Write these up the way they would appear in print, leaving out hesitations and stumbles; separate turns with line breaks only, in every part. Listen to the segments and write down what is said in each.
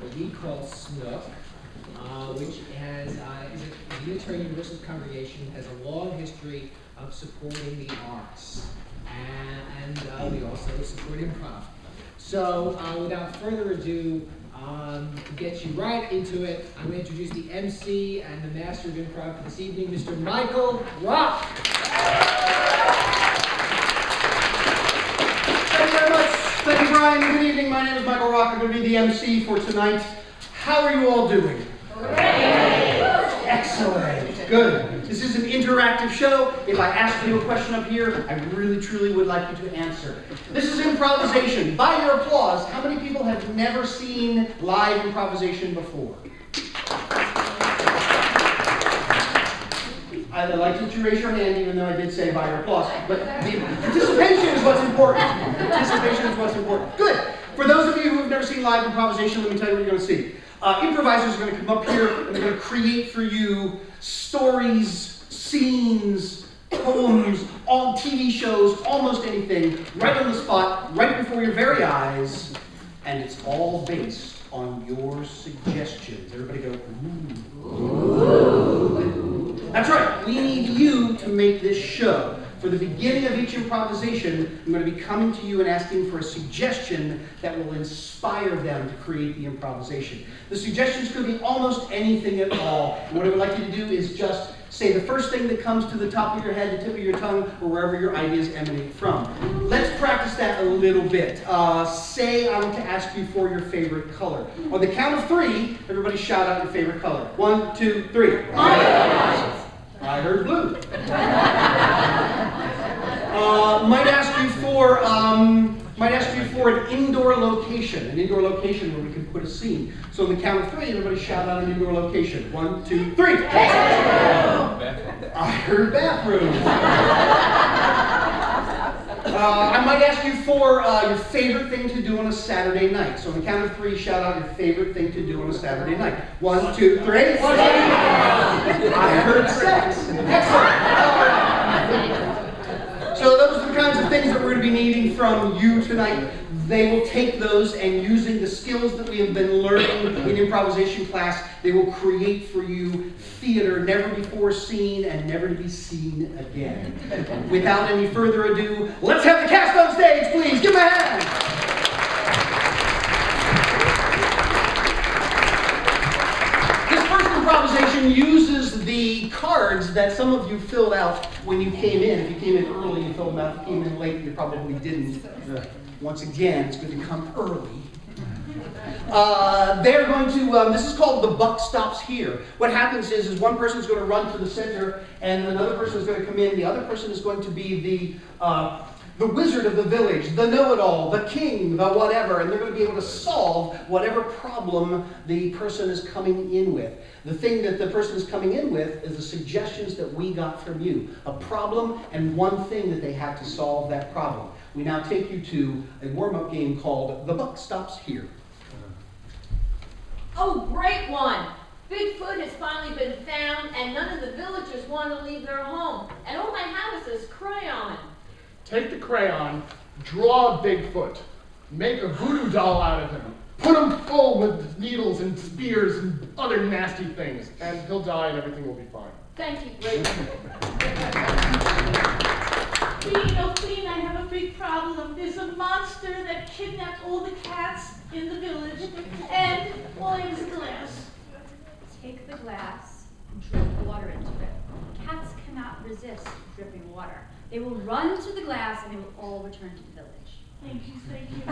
that we call Snook, which is a Unitarian Universalist congregation, has a long history of supporting the arts. And we also support improv. So without further ado, to get you right into it, I'm going to introduce the MC and the master of improv for this evening, Mr. Michael Rock.
Thank you very much. Thank you, Brian. Good evening. My name is Michael Rock. I'm going to be the MC for tonight. How are you all doing? Excellent. Good. This is an interactive show. If I ask you a question up here, I really, truly would like you to answer. This is improvisation. By your applause, how many people have never seen live improvisation before? I like that you raise your hand, even though I did say by your applause. But the participation is what's important. Participation is what's important. Good. For those of you who have never seen live improvisation, let me tell you what you're going to see. Improvisers are going to come up here and they're going to create for you stories, scenes, poems, all TV shows, almost anything, right on the spot, right before your very eyes, and it's all based on your suggestions. Everybody go, ooh. Ooh. That's right, we need you to make this show. For the beginning of each improvisation, I'm going to be coming to you and asking for a suggestion that will inspire them to create the improvisation. The suggestions could be almost anything at all. And what I would like you to do is just say the first thing that comes to the top of your head, the tip of your tongue, or wherever your ideas emanate from. Let's practice that a little bit. Say I want to ask you for your favorite color. On the count of 3, everybody shout out your favorite color. 1, 2, 3. I heard blue. Might ask you for an indoor location where we can put a scene. So on the count of 3, everybody shout out an indoor location. 1, 2, 3. I heard bathroom. I might ask you for your favorite thing to do on a Saturday night. So on the count of 3, shout out your favorite thing to do on a Saturday night. 1, 2, 3. I heard sex. Excellent. So those are the kinds of things that we're going to be needing from you tonight. They will take those and using the skills that we have been learning in improvisation class, they will create for you theater never before seen and never to be seen again. Without any further ado, let's have the cast on stage, please. Give them a hand. Improvisation uses the cards that some of you filled out when you came in. If you came in early, you filled them out. If you came in late, you probably didn't. Once again, it's good to come early. They're going to, this is called The Buck Stops Here. What happens is one person is going to run to the center, and another person is going to come in. The other person is going to be the wizard of the village, the know-it-all, the king, the whatever, and they're going to be able to solve whatever problem the person is coming in with. The thing that the person is coming in with is the suggestions that we got from you. A problem and one thing that they have to solve that problem. We now take you to a warm-up game called The Buck Stops Here.
Oh, great one! Bigfoot has finally been found, and none of the villagers want to leave their home. And all I have is this crayon.
Take the crayon, draw a Bigfoot, make a voodoo doll out of him, put him full with needles and spears and other nasty things, and he'll die and everything will be fine.
Thank you, great.
Queen, oh Queen, I have a big problem. There's a monster that kidnapped all the cats in the village, and all I have is a glass.
Take the glass and drip water into it. Cats cannot resist dripping water. They will run to the glass and they will all return to the village.
Thank you, thank you.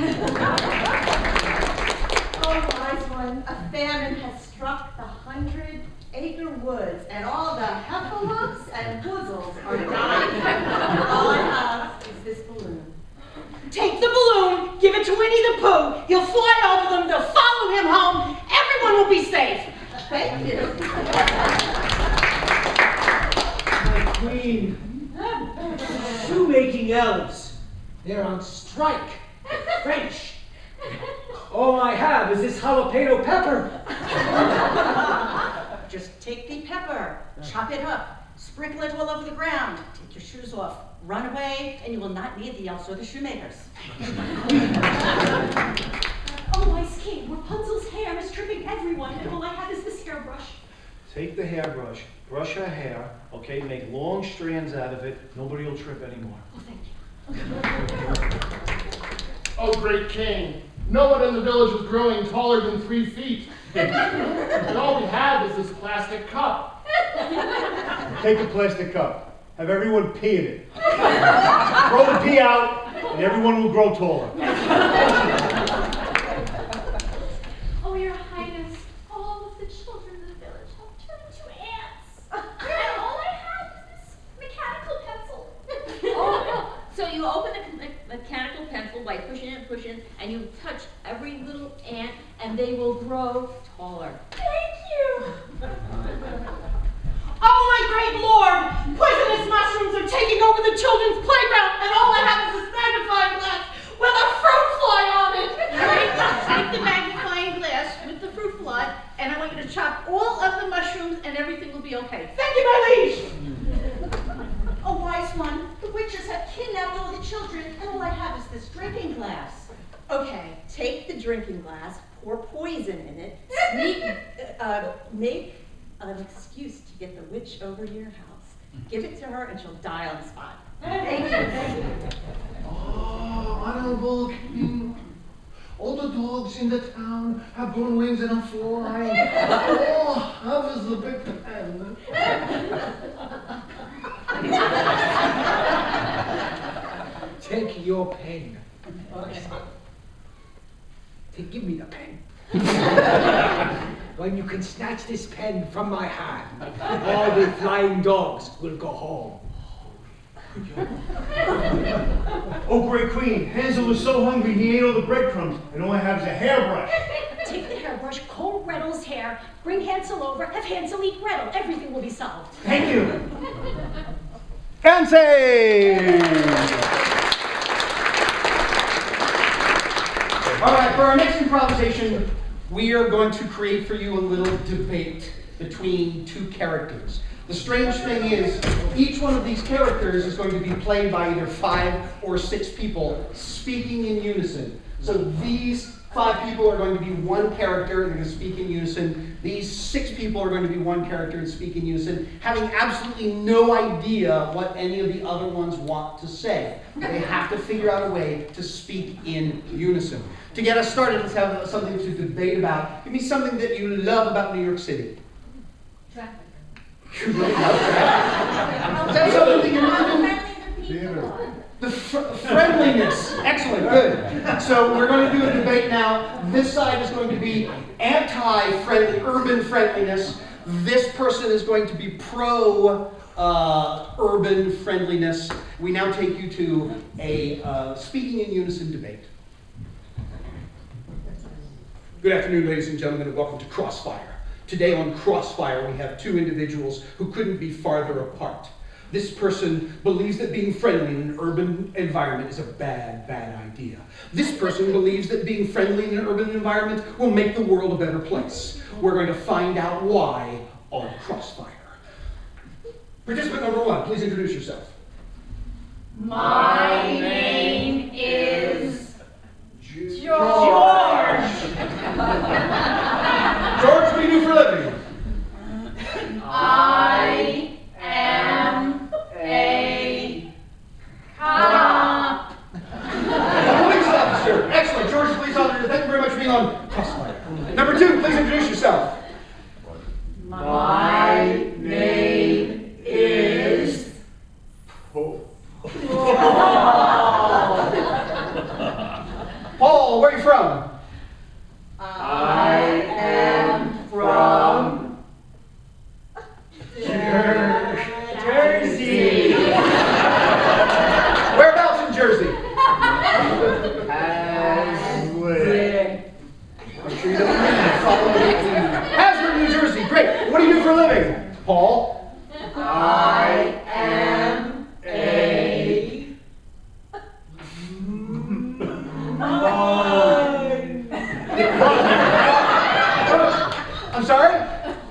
Oh, wise one, a famine has struck the 100-acre woods, and all the heffalumps and woozles are dying. All I have is this balloon.
Take the balloon, give it to Winnie the Pooh. He'll fly over them, they'll follow him home. Everyone will be safe.
Thank you.
My queen. Shoemaking elves. They're on strike. French. All I have is this jalapeno pepper.
Just take the pepper, chop it up, sprinkle it all over the ground, take your shoes off, run away, and you will not need the elves or the shoemakers.
Oh, Ice King, Rapunzel's hair is dripping
take the hairbrush, brush her hair, okay, make long strands out of it, nobody will trip anymore.
Oh, great king, no one in the village was growing taller than 3 feet. And all we had was this plastic cup.
Take the plastic cup, have everyone pee in it. Throw the pee out, and everyone will grow taller.
Oh, Your Highness, all of the children in the village have turned into ants. And all I have is this mechanical pencil.
Oh, so you open the mechanical pencil by pushing it, and you touch every little ant, and they will grow taller.
Thank you.
Oh, my great lord! Poisonous mushrooms are taking over the children's playground, and all I have is this magnifying glass with a fruit fly on it!
Take the magnifying glass with the fruit fly, and I want you to chop all of the mushrooms, and everything will be okay.
Thank you, my liege!
Oh, wise one, the witches have kidnapped all the children, and all I have is this drinking glass. Okay, take the drinking glass, pour poison in it, make an excuse to get the witch over to your house. Give it to her, and she'll die on the spot. Thank you.
Oh, honorable king. All the dogs in the town have grown wings and are flying. Oh, how is the big pen?
Take your pen. Give me the pen. When you can snatch this pen from my hand, all the flying dogs will go home.
Oh, great queen, Hansel was so hungry he ate all the breadcrumbs, and all I have is a hairbrush.
Take the hairbrush, comb Gretel's hair, bring Hansel over, have Hansel eat Gretel. Everything will be solved.
Thank you. Fancy!
All right, for our next improvisation, we are going to create for you a little debate between two characters. The strange thing is, each one of these characters is going to be played by either 5 or 6 people speaking in unison. So these 5 people are going to be one character and they're going to speak in unison. These 6 people are going to be one character and speak in unison, having absolutely no idea what any of the other ones want to say. They have to figure out a way to speak in unison. To get us started, let's have something to debate about. Give me something that you love about New York City.
Traffic.
You really love traffic? Is that something that you're really
Theater.
The friendliness. Excellent, good. So we're going to do a debate now. This side is going to be anti-friendly, urban friendliness. This person is going to be pro-urban friendliness. We now take you to a speaking in unison debate. Good afternoon, ladies and gentlemen, and welcome to Crossfire. Today on Crossfire, we have 2 individuals who couldn't be farther apart. This person believes that being friendly in an urban environment is a bad, bad idea. This person believes that being friendly in an urban environment will make the world a better place. We're going to find out why on Crossfire. Participant number 1, please introduce yourself.
My name is George.
George, what do you do for a living?
I am a cop.
A police officer. Excellent. George, police officer. Thank you very much for being on Crossfire. Number 2, please introduce yourself.
My name is
Paul, where are you from?
I am from
Jersey. Whereabouts in Jersey? I'm sure you don't Hasbro, New Jersey. Great. What do you do for a living? Paul?
I am a
I'm sorry?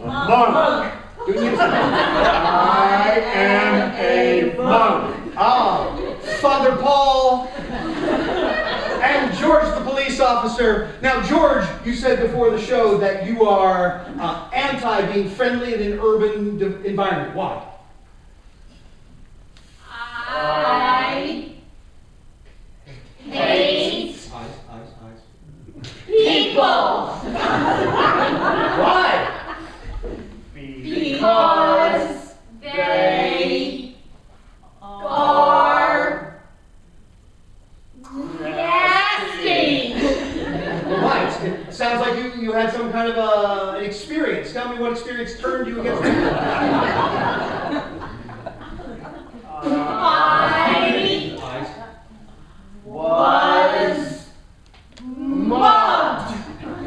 Monk. I am a monk.
Ah, Father Paul and George the police officer officer. Now, George, you said before the show that you are anti being friendly in an urban environment. Why?
I hate
Eyes.
people
Why?
because they are nasty.
Why? It sounds like you had some kind of an experience. Tell me what experience turned you against people.
I was mugged.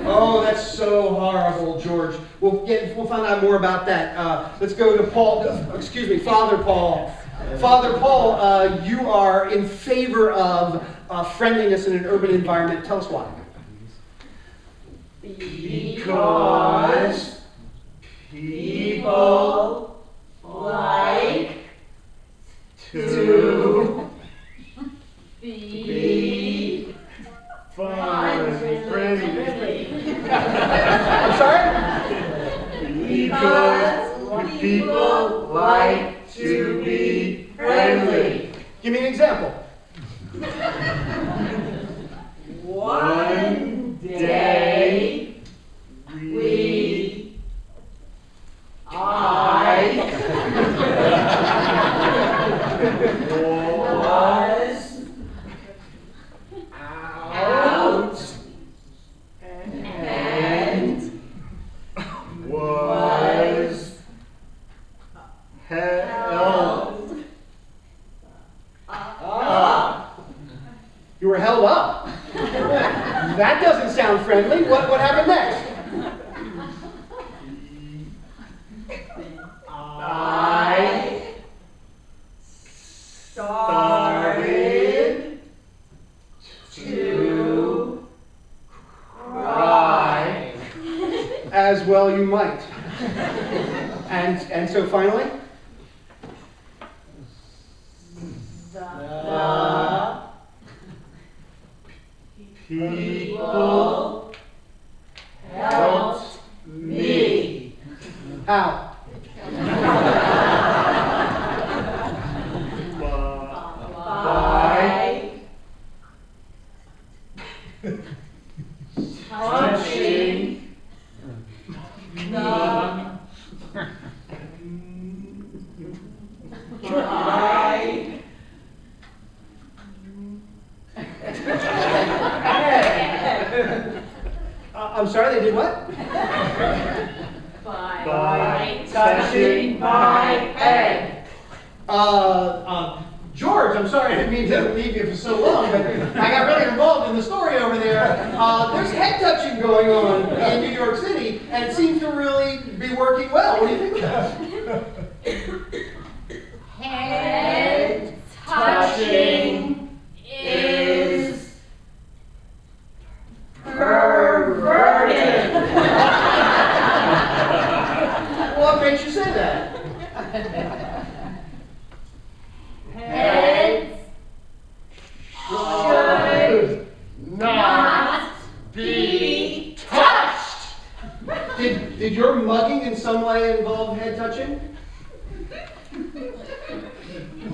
Oh, that's so horrible, George. We'll find out more about that. Let's go to Paul. Excuse me, Father Paul. Father Paul, you are in favor of friendliness in an urban environment. Tell us why.
Because people like to be friendly.
I'm sorry?
Because people like to be friendly.
Give me an example.
One day I was out and was held up.
You were held up. That doesn't sound friendly. What happened next?
I started to cry.
As well you might. And so finally?
The people helped me.
How?
By touching my
I'm sorry, they did what?
by touching my head.
George, I'm sorry I didn't mean to leave you for so long, but I got really involved in the story over there. There's head touching going on in New York City, and it seems to really be working well. What do you think of that?
Head touching is perverted.
What makes you say that?
Heads should not be touched.
Did your mugging in some way involve head touching?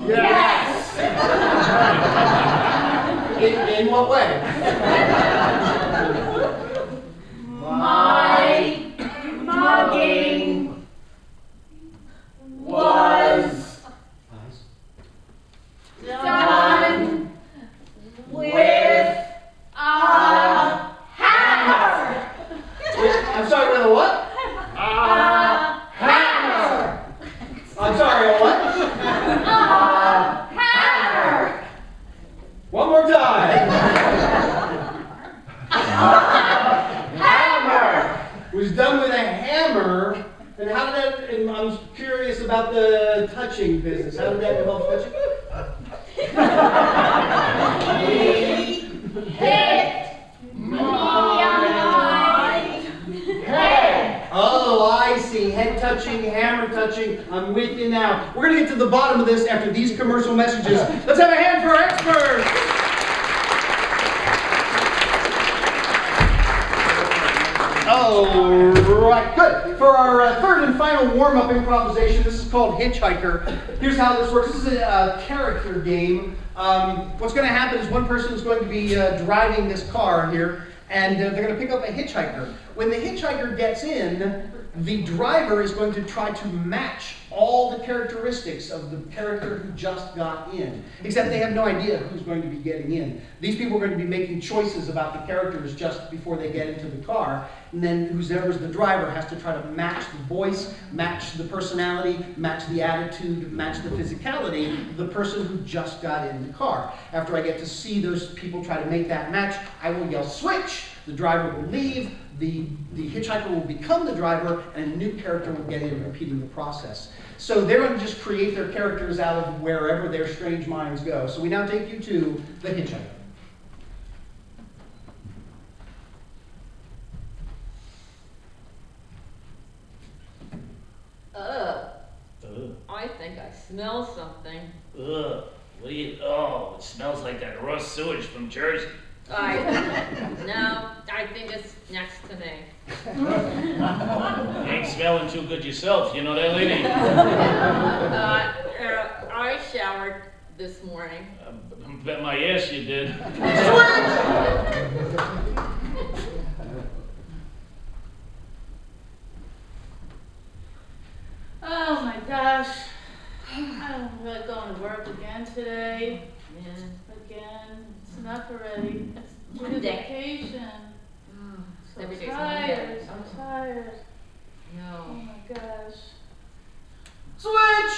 Yes.
In what way?
My mugging was done with a hammer.
I'm sorry, with a what?
A hammer.
I'm sorry, a what?
A hammer.
One more time.
Hammer.
It was done with a hammer. And how did that, and I'm curious about the touching business. How did that involve touching?
He hit me on my head.
Oh, I see. Head touching, hammer touching. I'm with you now. We're going to get to the bottom of this after these commercial messages. Let's have a hand for our experts. All right, good. For our third and final warm-up improvisation, this is called Hitchhiker. Here's how this works. This is a character game. What's going to happen is one person is going to be driving this car here, and they're going to pick up a hitchhiker. When the hitchhiker gets in, the driver is going to try to match all the characteristics of the character who just got in, except they have no idea who's going to be getting in. These people are going to be making choices about the characters just before they get into the car, and then whoever's the driver has to try to match the voice, match the personality, match the attitude, match the physicality of the person who just got in the car. After I get to see those people try to make that match, I will yell switch, the driver will leave, the hitchhiker will become the driver, and a new character will get in, repeating the process. So they're going to just create their characters out of wherever their strange minds go. So we now take you to the hitchhiker.
I think I smell something.
Ugh. What do you? Oh, it smells like that raw sewage from Jersey.
No, I think it's next to me.
You ain't smelling too good yourself, you know that, lady?
I showered this morning.
Bet my ass you did.
Oh my gosh. I don't feel like going to work again today. Again. It's enough already. It's
Monday.
vacation. So
Every day's
tired.
Monday.
So tired.
No.
Oh my gosh.
Switch!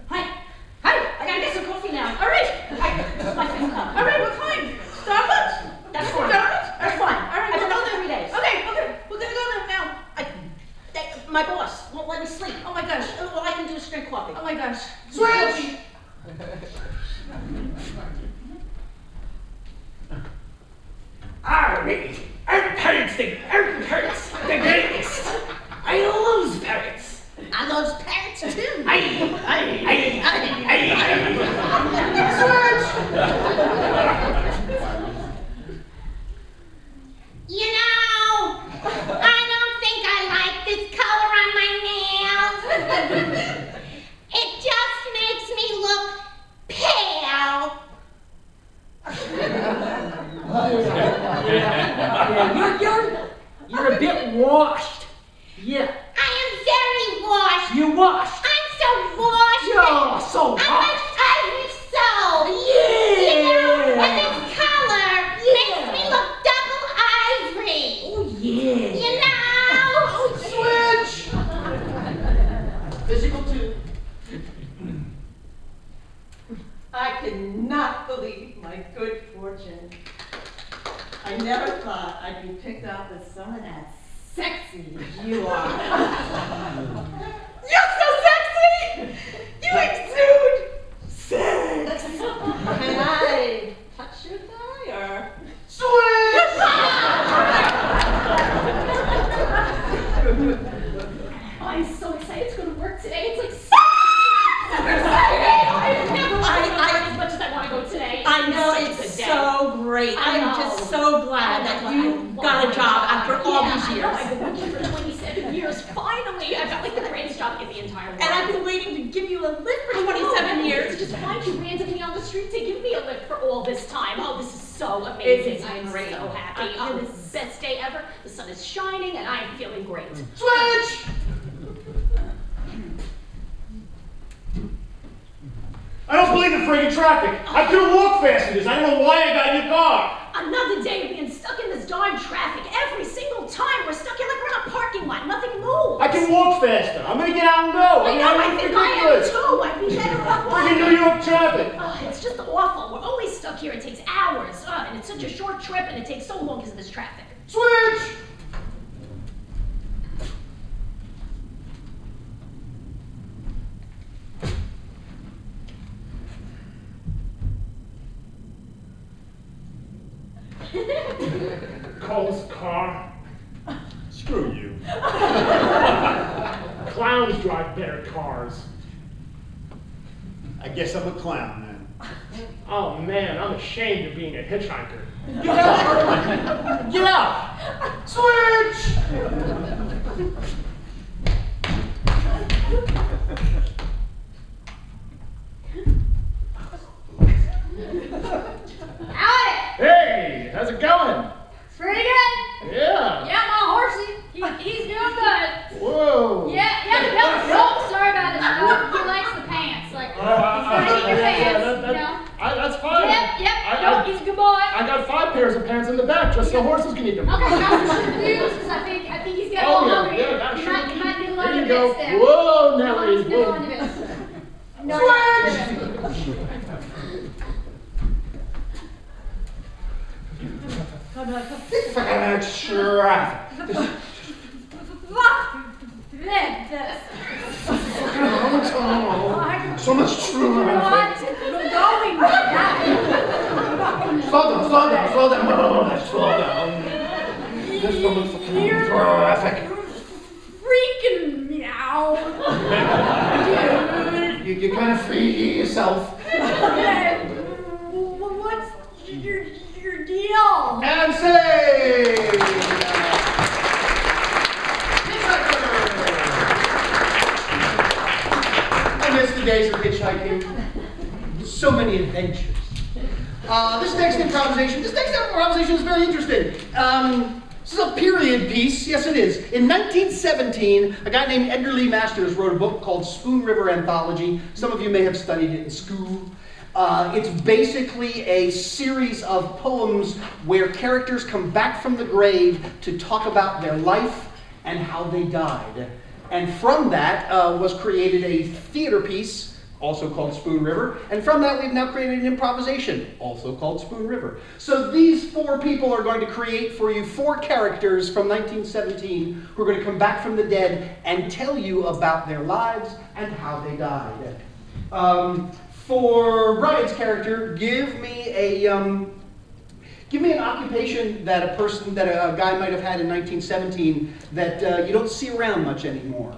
Hi, I gotta get some coffee now. All right, this is my fifth cup. All right, what kind? Starbucks? That's fine. That's fine. All right, I've been out there 3 days. Okay, we're gonna go there now. My boss won't let me sleep. Oh my gosh. All I can do is drink coffee. Oh my gosh.
Switch!
Alright, our parrots, the greatest. I love parrots.
I love parrots too.
You know, I don't think I like this color on my nails. It just makes me look pale.
You're a bit washed. Yeah.
I am very washed.
You washed.
I'm so washed.
You're so
I'm
hot.
like ivory soul.
Yeah.
You know, and this color makes me look double ivory.
Oh, yeah.
You know?
Switch! Physical too.
I cannot believe my good fortune. I never thought I'd be picked up with someone as sexy as you are.
You're so sexy! You exude sex!
Can I touch your thigh or?
I'm so excited it's going to work today. It's like
Super exciting!
I've never as much as I want to go today.
I know,
It's
it's
such a day.
so great. I'm just so glad that you got a job after all these
I
years.
know, I've been working for 27 years. Finally, I felt like the greatest job in the entire world.
And I've been waiting to give you a lift for 27 years.
Just find you randomly on the street to give me a lift for all this time. Oh, this is so amazing.
It's
I'm
great.
so happy. Oh, this is the best day ever. The sun is shining and I'm feeling great.
Switch!
I don't believe in friggin' traffic. I couldn't walk fast as this. I don't know why I got in your car.
Another day of being stuck in this darn traffic. Every single time we're stuck here like we're in a parking lot. Nothing moves.
I can walk faster. I'm gonna get out and go.
I know, I think I am too. I'd be better off
Friggin' New York traffic.
Oh, it's just awful. We're always stuck here. It takes hours. And it's such a short trip and it takes so long because of this traffic.
Switch!
Cole's car.
Screw you.
Clowns drive better cars.
I guess I'm a clown then.
Oh man, I'm ashamed of being a hitchhiker.
Get out! Get out! Switch!
Howdy!
Hey, how's it going?
Pretty good.
Yeah.
Yeah, my horsey, he's doing good.
Whoa.
Yeah, the pelt. Oh, sorry about it. He likes the pants. Like, he's gonna eat your pants, you know?
That's fine.
Yep. No, he's a good boy.
I got 5 pairs of pants in the back, just so horses can eat them.
Okay, got some sugar cubes, because I think he's getting a little hungry.
Yeah, that
You
sugar
might need a lot
There
of
you go.
bits there.
Whoa, Nelly.
He's gonna go into bits. No,
So much true. Slow down. This woman's fucking traffic.
freaking me out.
You kind of free yourself.
What's your deal?
And say. I miss the days of hitchhiking. So many adventures. This next improvisation is very interesting. This is a period piece. Yes, it is. In 1917, a guy named Edgar Lee Masters wrote a book called Spoon River Anthology. Some of you may have studied it in school. It's basically a series of poems where characters come back from the grave to talk about their life and how they died. And from that was created a theater piece, also called Spoon River. And from that, we've now created an improvisation, also called Spoon River. So these 4 people are going to create for you 4 characters from 1917 who are going to come back from the dead and tell you about their lives and how they died. For Brian's character, give me an occupation that a guy might have had in 1917 that you don't see around much anymore.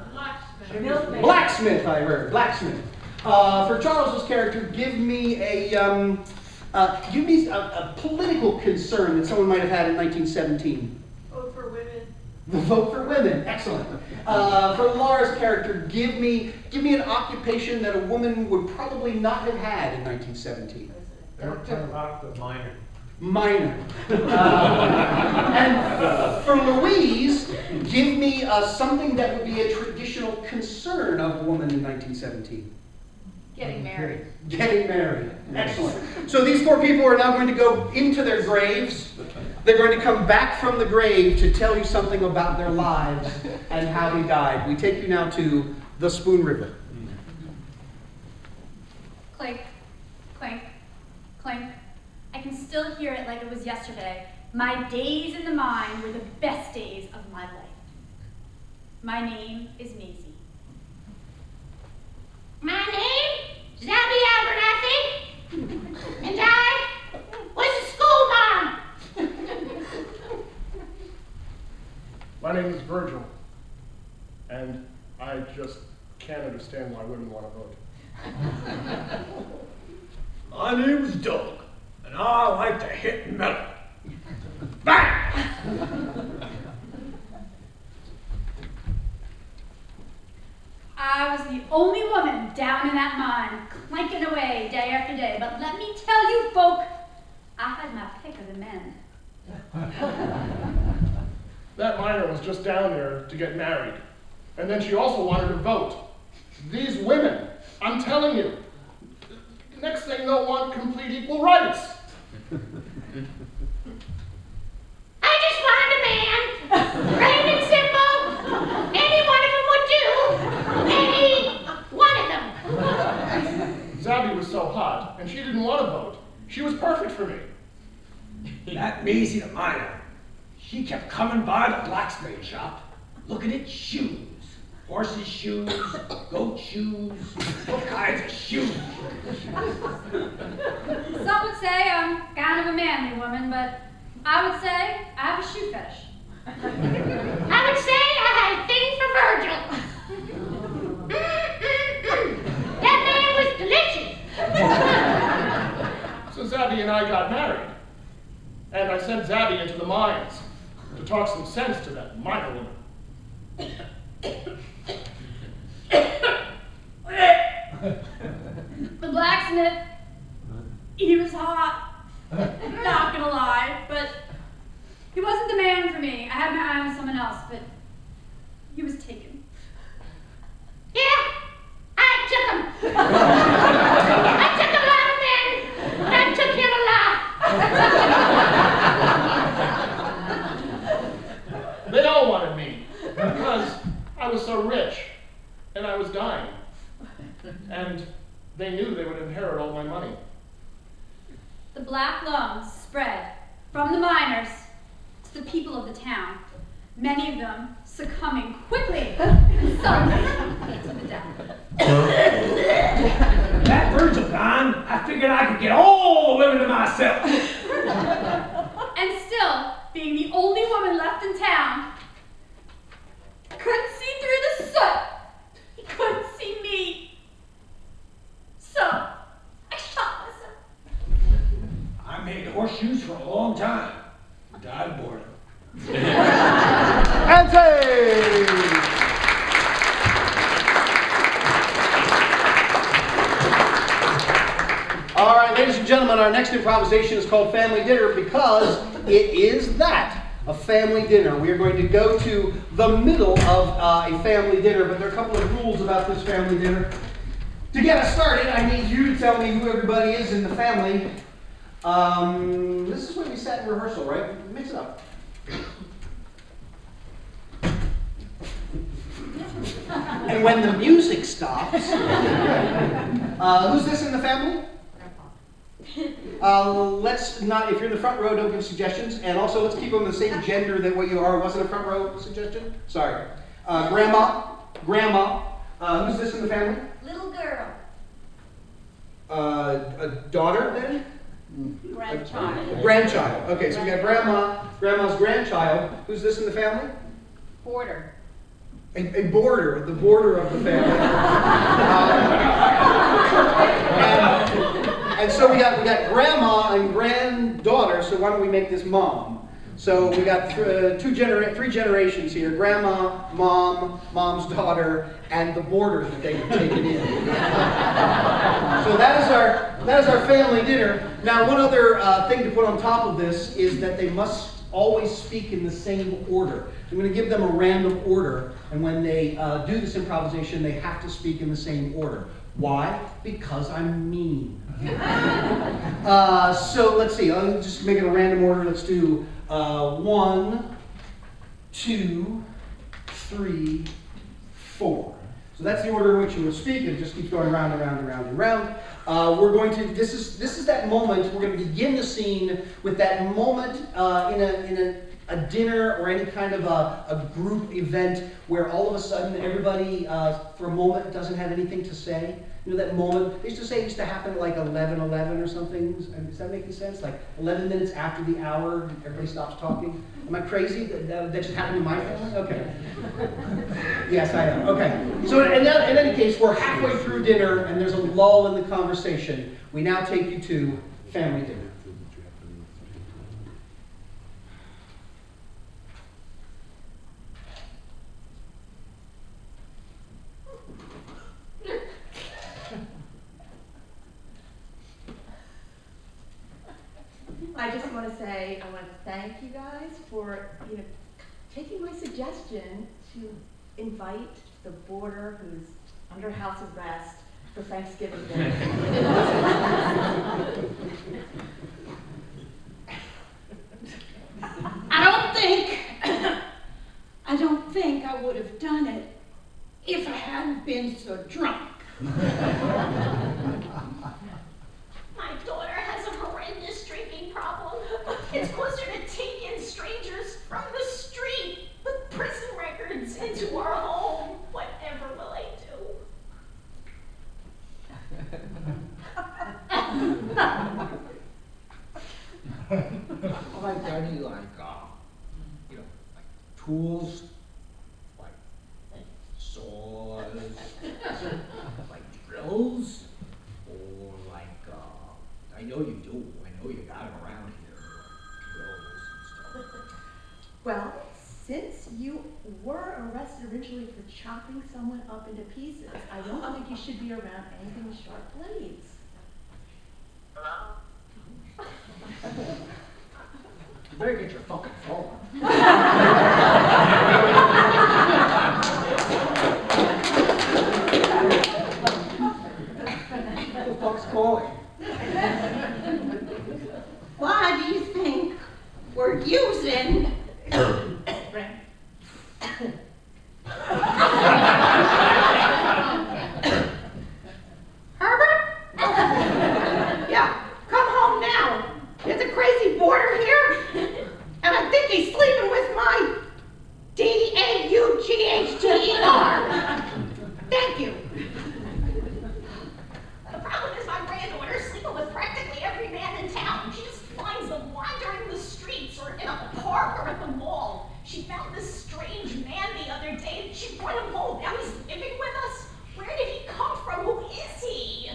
Blacksmith, I heard. Blacksmith. For Charles's character, give me a political concern that someone might have had in 1917.
Vote for women.
Vote for women. Excellent. For Laura's character, give me an occupation that a woman would probably not have had in 1917. Minor. And for Louise, give me something that would be a traditional concern of a woman in 1917.
Getting married.
Getting married. Excellent. So these 4 people are now going to go into their graves. They're going to come back from the grave to tell you something about their lives and how they died. We take you now to the Spoon River.
Clink, clink, clink. I can still hear it like it was yesterday. My days in the mine were the best days of my life. My name is Maisie.
My name is Abby Abernathy, and I was a school mom.
My name is Virgil, and I just can't understand why women want to vote.
My name's Doug, and I like to hit metal. Bang!
I was the only woman down in that mine, clanking away day after day. But let me tell you, folk, I had my pick of the men.
That miner was just down there to get married. And then she also wanted to vote. These women, I'm telling you, next thing they'll want complete equal rights.
I just wanted a man, plain and simple. Any one of them would do. Any one of them.
Zabby was so hot, and she didn't want to vote. She was perfect for me.
That Maisie the miner, she kept coming by the blacksmith shop, looking at shoes. Horses' shoes, goat shoes, all kinds of shoes.
Some would say I'm kind of a manly woman, but I would say I have a shoe fetish.
I would say I had a thing for Virgil. That man was delicious.
Zabby and I got married. And I sent Zabby into the mines to talk some sense to that miner woman.
The blacksmith, he was hot. Not gonna lie, but he wasn't the man for me. I had my eye on someone else, but he was taken.
Yeah, I took him. I took a lot of men, but I took him a lot.
They all wanted me because I was so rich and I was dying. And they knew they would inherit all my money.
The black lungs spread from the miners to the people of the town, many of them succumbing quickly and suddenly to the death.
That Virgil gone, I figured I could get all the women to myself.
And still, being the only woman left in town, I couldn't see through the soot. He couldn't see me. So, I shot myself.
I made horseshoes for a long time. Died of boredom.
All right, ladies and gentlemen, our next improvisation is called Family Dinner because it is that, a family dinner. We are going to go to the middle of a family dinner, but there are a couple of rules about this family dinner. To get us started, I need you to tell me who everybody is in the family. This is what we sat in rehearsal, right? Mix it up. And when the music stops, who's this in the family? Let's not, if you're in the front row, don't give suggestions. And also, let's keep them the same gender that what you are. Wasn't a front row suggestion? Sorry. Grandma. Who's this in the family?
Little girl.
A daughter, then?
Grandchild.
Grandchild. Okay, so we got grandma's grandchild. Who's this in the family?
Border.
A boarder, the border of the family. And so we got grandma and granddaughter, so why don't we make this mom? So we got three generations here: grandma, mom, mom's daughter, and the boarder that they've taken in. So that is our family dinner. Now, one other thing to put on top of this is that they must always speak in the same order. I'm going to give them a random order, and when they do this improvisation, they have to speak in the same order. Why? Because I'm mean. So let's see. I'll just make it a random order. Let's do 1, 2, 3, 4. So that's the order in which you will speak. It just keeps going round and round and round and round. We're going to. This is that moment. We're going to begin the scene with that moment in a dinner or any kind of a group event where all of a sudden everybody for a moment doesn't have anything to say. You know that moment, they used to say it used to happen at like 11:11 or something. Does that make any sense? Like 11 minutes after the hour, everybody stops talking. Am I crazy? That just happened in my family? Okay. Yes, I am. Okay. So in any case, we're halfway through dinner and there's a lull in the conversation. We now take you to family dinner.
I just want to say, I want to thank you guys for, taking my suggestion to invite the boarder who's under house arrest for Thanksgiving Day.
I don't think I would have done it if I hadn't been so drunk.
My daughter has a horrendous drinking problem. It's caused her to take in strangers from the street with prison records into our home. Whatever will I do?
Like any like tools, like saws, like drills, or like I know you do. I know you got him around here. Drills and stuff.
Well, since you were arrested originally for chopping someone up into pieces, I don't think you should be around anything with sharp blades.
You better get your fucking phone.
Who the fuck's calling?
Why do you think we're using Herbert? Yeah, come home now. There's a crazy boarder here, and I think he's sleeping with my D-A-U-G-H-T-E-R. Thank you.
The problem is my granddaughter's sleeping with practically every man in town. She just finds them wandering the streets or in a park or at the mall. She found this strange man the other day and she brought him home. Now he's living with us. Where did he come from? Who is he?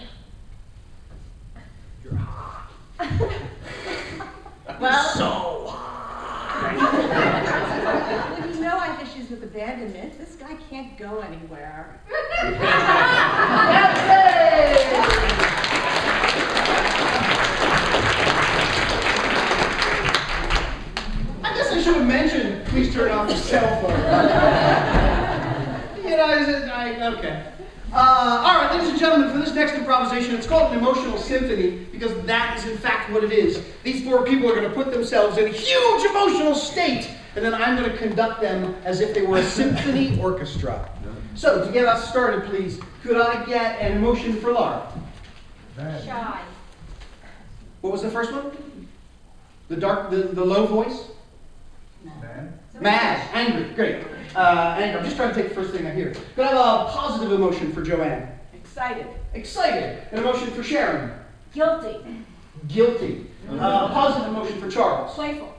You're hot.
Well,
So hot.
well, you know I have issues with abandonment. This guy can't go anywhere.
I guess I should have mentioned, please turn off your cell phone. You know, okay. All right, ladies and gentlemen, for this next improvisation, it's called an emotional symphony because that is in fact what it is. These four people are going to put themselves in a huge emotional state, and then I'm going to conduct them as if they were a symphony orchestra. So, to get us started, please, could I get an emotion for Laura?
Shy.
What was the first one? The low voice? Mad. Angry. Great. Angry. I'm just trying to take the first thing I hear. Could I have a positive emotion for Joanne?
Excited.
Excited. An emotion for Sharon?
Guilty.
Guilty. A positive emotion for Charles?
Playful.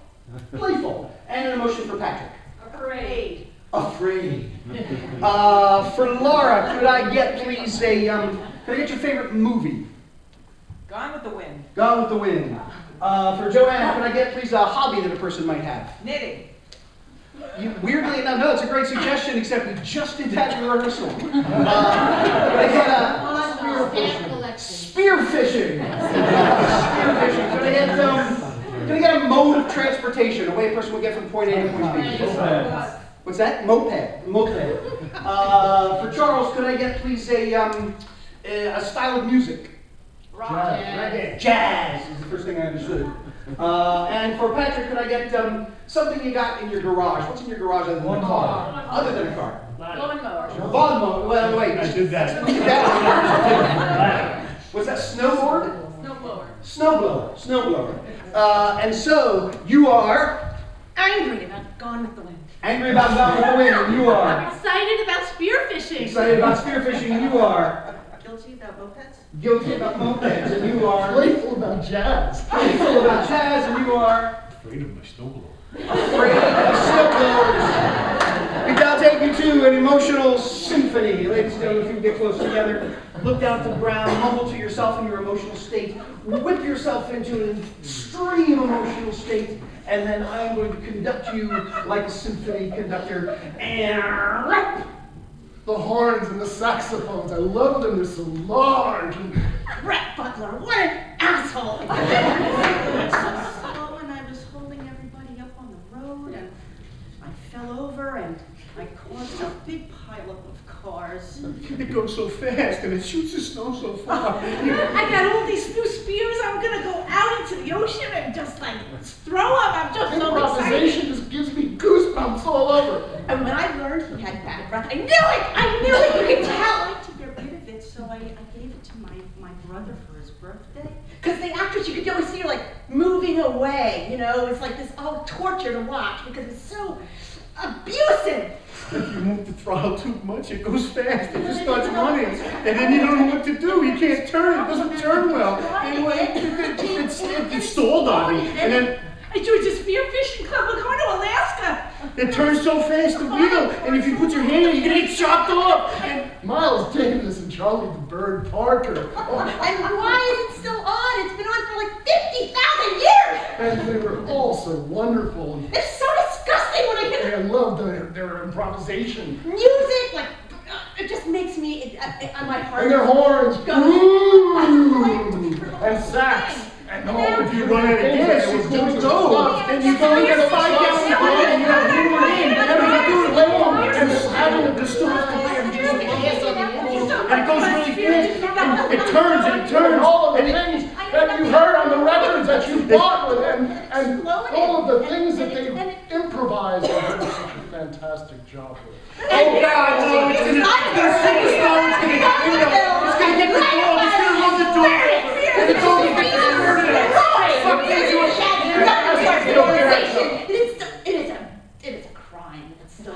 Playful. And an emotion for Patrick?
Afraid.
Afraid. For Laura, could I get please could I get your favorite movie?
Gone with the Wind.
Gone with the Wind. For Joanne, could I get please a hobby that a person might have?
Knitting.
Weirdly enough, no, it's a great suggestion, except we just did that in rehearsal. Could I get spearfishing. Spearfishing. Could I get a mode of transportation, a way a person would get from point A to point B? What's that? Moped. Moped. For Charles, could I get please a style of music?
Rock.
Jazz is the first thing I understood. And for Patrick, could I get something you got in your garage? What's in your garage other than a car? Other than a car?
Lawnmower.
Lawnmower. Well, wait.
I did that.
You did that. Was that snowboard?
Snowblower.
Snowblower. Snowblower. And so you are
Angry about Gone with the Wind.
angry about Gone with the Wind, and you are
Excited about spearfishing.
excited about spearfishing, and you are
Guilty about mopeds.
guilty about mopeds, and you are
Playful about jazz.
playful about jazz, and you are
Afraid of my snowblower.
afraid of snowblowers. We now take you to an emotional symphony. Ladies and gentlemen, if you can get close together, look down to the ground, mumble to yourself in your emotional state, whip yourself into an extreme emotional state, and then I'm going to conduct you like a symphony conductor. And
The horns and the saxophones, I love them, they're so large.
Brett Butler, what an asshole!
So and I was holding everybody up on the road and I fell over and I caused a big pileup of cars.
it goes so fast, and it shoots the snow so far.
I got all these new spears. I'm gonna go out into the ocean and just like throw them. I'm just so excited.
Improvisation just gives me goosebumps all over.
And when I learned he had bad breath, I knew it! I knew it! You could tell! I tried to get rid of it, so I gave it to my brother for his birthday. Because the actress, you could always see her like moving away, you know? It's like this torture to watch because it's so abusive.
If you move the throttle too much, it goes fast. It just starts running. And then you don't know what to do. You can't turn. It doesn't turn well. Anyway, it stalled on me. And then
I joined a spearfishing club. We're going to Alaska.
it turns so fast, the wheel. And if you put your hand in, you're going to get chopped off. And
Miles Davis and Charlie the Bird Parker. Oh,
And why is it still on? It's been on for like 50
And they were all so wonderful.
It's so disgusting when I hear
I loved their improvisation.
music, like, it just makes me, my heart.
And their horns. Ooh, and sax. And all
If you run out of gas, it was just go.
And you go get a 5 gallon bottle and you have to pour it in. And you do it long. And having a distorted and just the gas on the engine.
And it goes really fast. It turns and it turns.
And all of the things that you heard on the records that you bought with, and all of the things that they improvised and did such a fantastic job with.
Oh God, no, it's gonna sing the song, it's gonna get the dog, it's gonna run the door, and it's all gonna get converted. Fuck you,
It is a crime. It's still.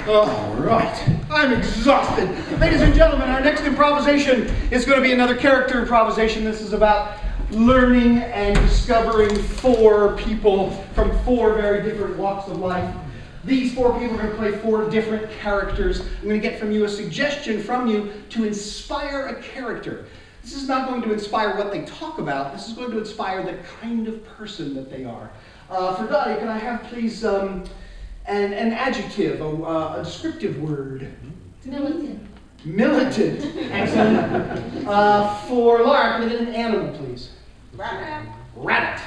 All right, I'm exhausted. Ladies and gentlemen, our next improvisation is going to be another character improvisation. This is about learning and discovering 4 people from 4 very different walks of life. These 4 people are going to play 4 different characters. I'm going to get from you a suggestion from you to inspire a character. This is not going to inspire what they talk about. This is going to inspire the kind of person that they are. For Dottie, can I have, please, an adjective, a descriptive word?
Militant.
Militant. Excellent. For Laura, can I get an animal, please?
Rabbit.
Rabbit.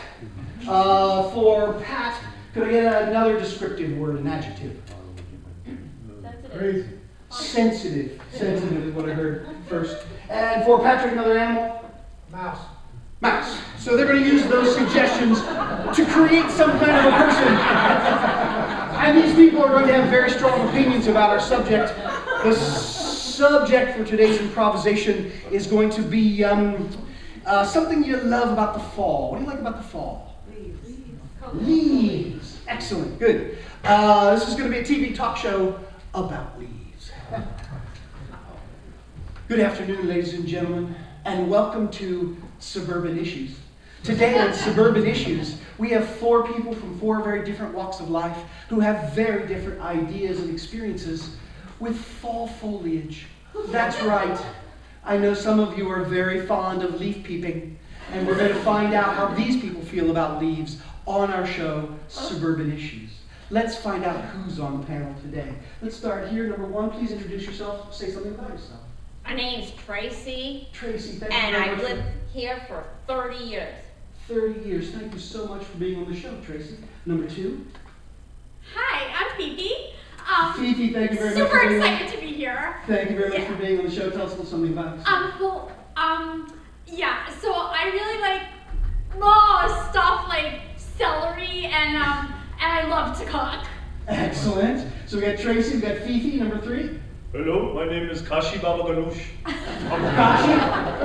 For Pat, could I get another descriptive word, an adjective?
Crazy.
Sensitive. Sensitive is what I heard first. And for Patrick, another animal?
Mouse.
Mouse. So they're going to use those suggestions to create some kind of a person. And these people are going to have very strong opinions about our subject. The subject for today's improvisation is going to be something you love about the fall. What do you like about the fall? Leaves. Excellent. Good. This is going to be a TV talk show about leaves. Good afternoon, ladies and gentlemen, and welcome to Suburban Issues. Today on Suburban Issues, we have 4 people from 4 very different walks of life who have very different ideas and experiences with fall foliage. That's right. I know some of you are very fond of leaf peeping, and we're going to find out how these people feel about leaves on our show, Suburban Issues. Let's find out who's on the panel today. Let's start here. Number 1, please introduce yourself. Say something about yourself.
My name's Tracy.
Tracy, thank you
and
very
I've
much.
lived here for 30 years.
30 years. Thank you so much for being on the show, Tracy. Number 2.
Hi, I'm Fifi.
Fifi, thank you very much
Super
for being
excited to be here.
Thank you very much for being on the show. Tell us a little something about yourself.
Yeah, so I really like raw stuff like celery and I love to cook.
Excellent. So we got Tracy, we got Fifi, number 3.
Hello, my name is Kashi Baba Ganoush.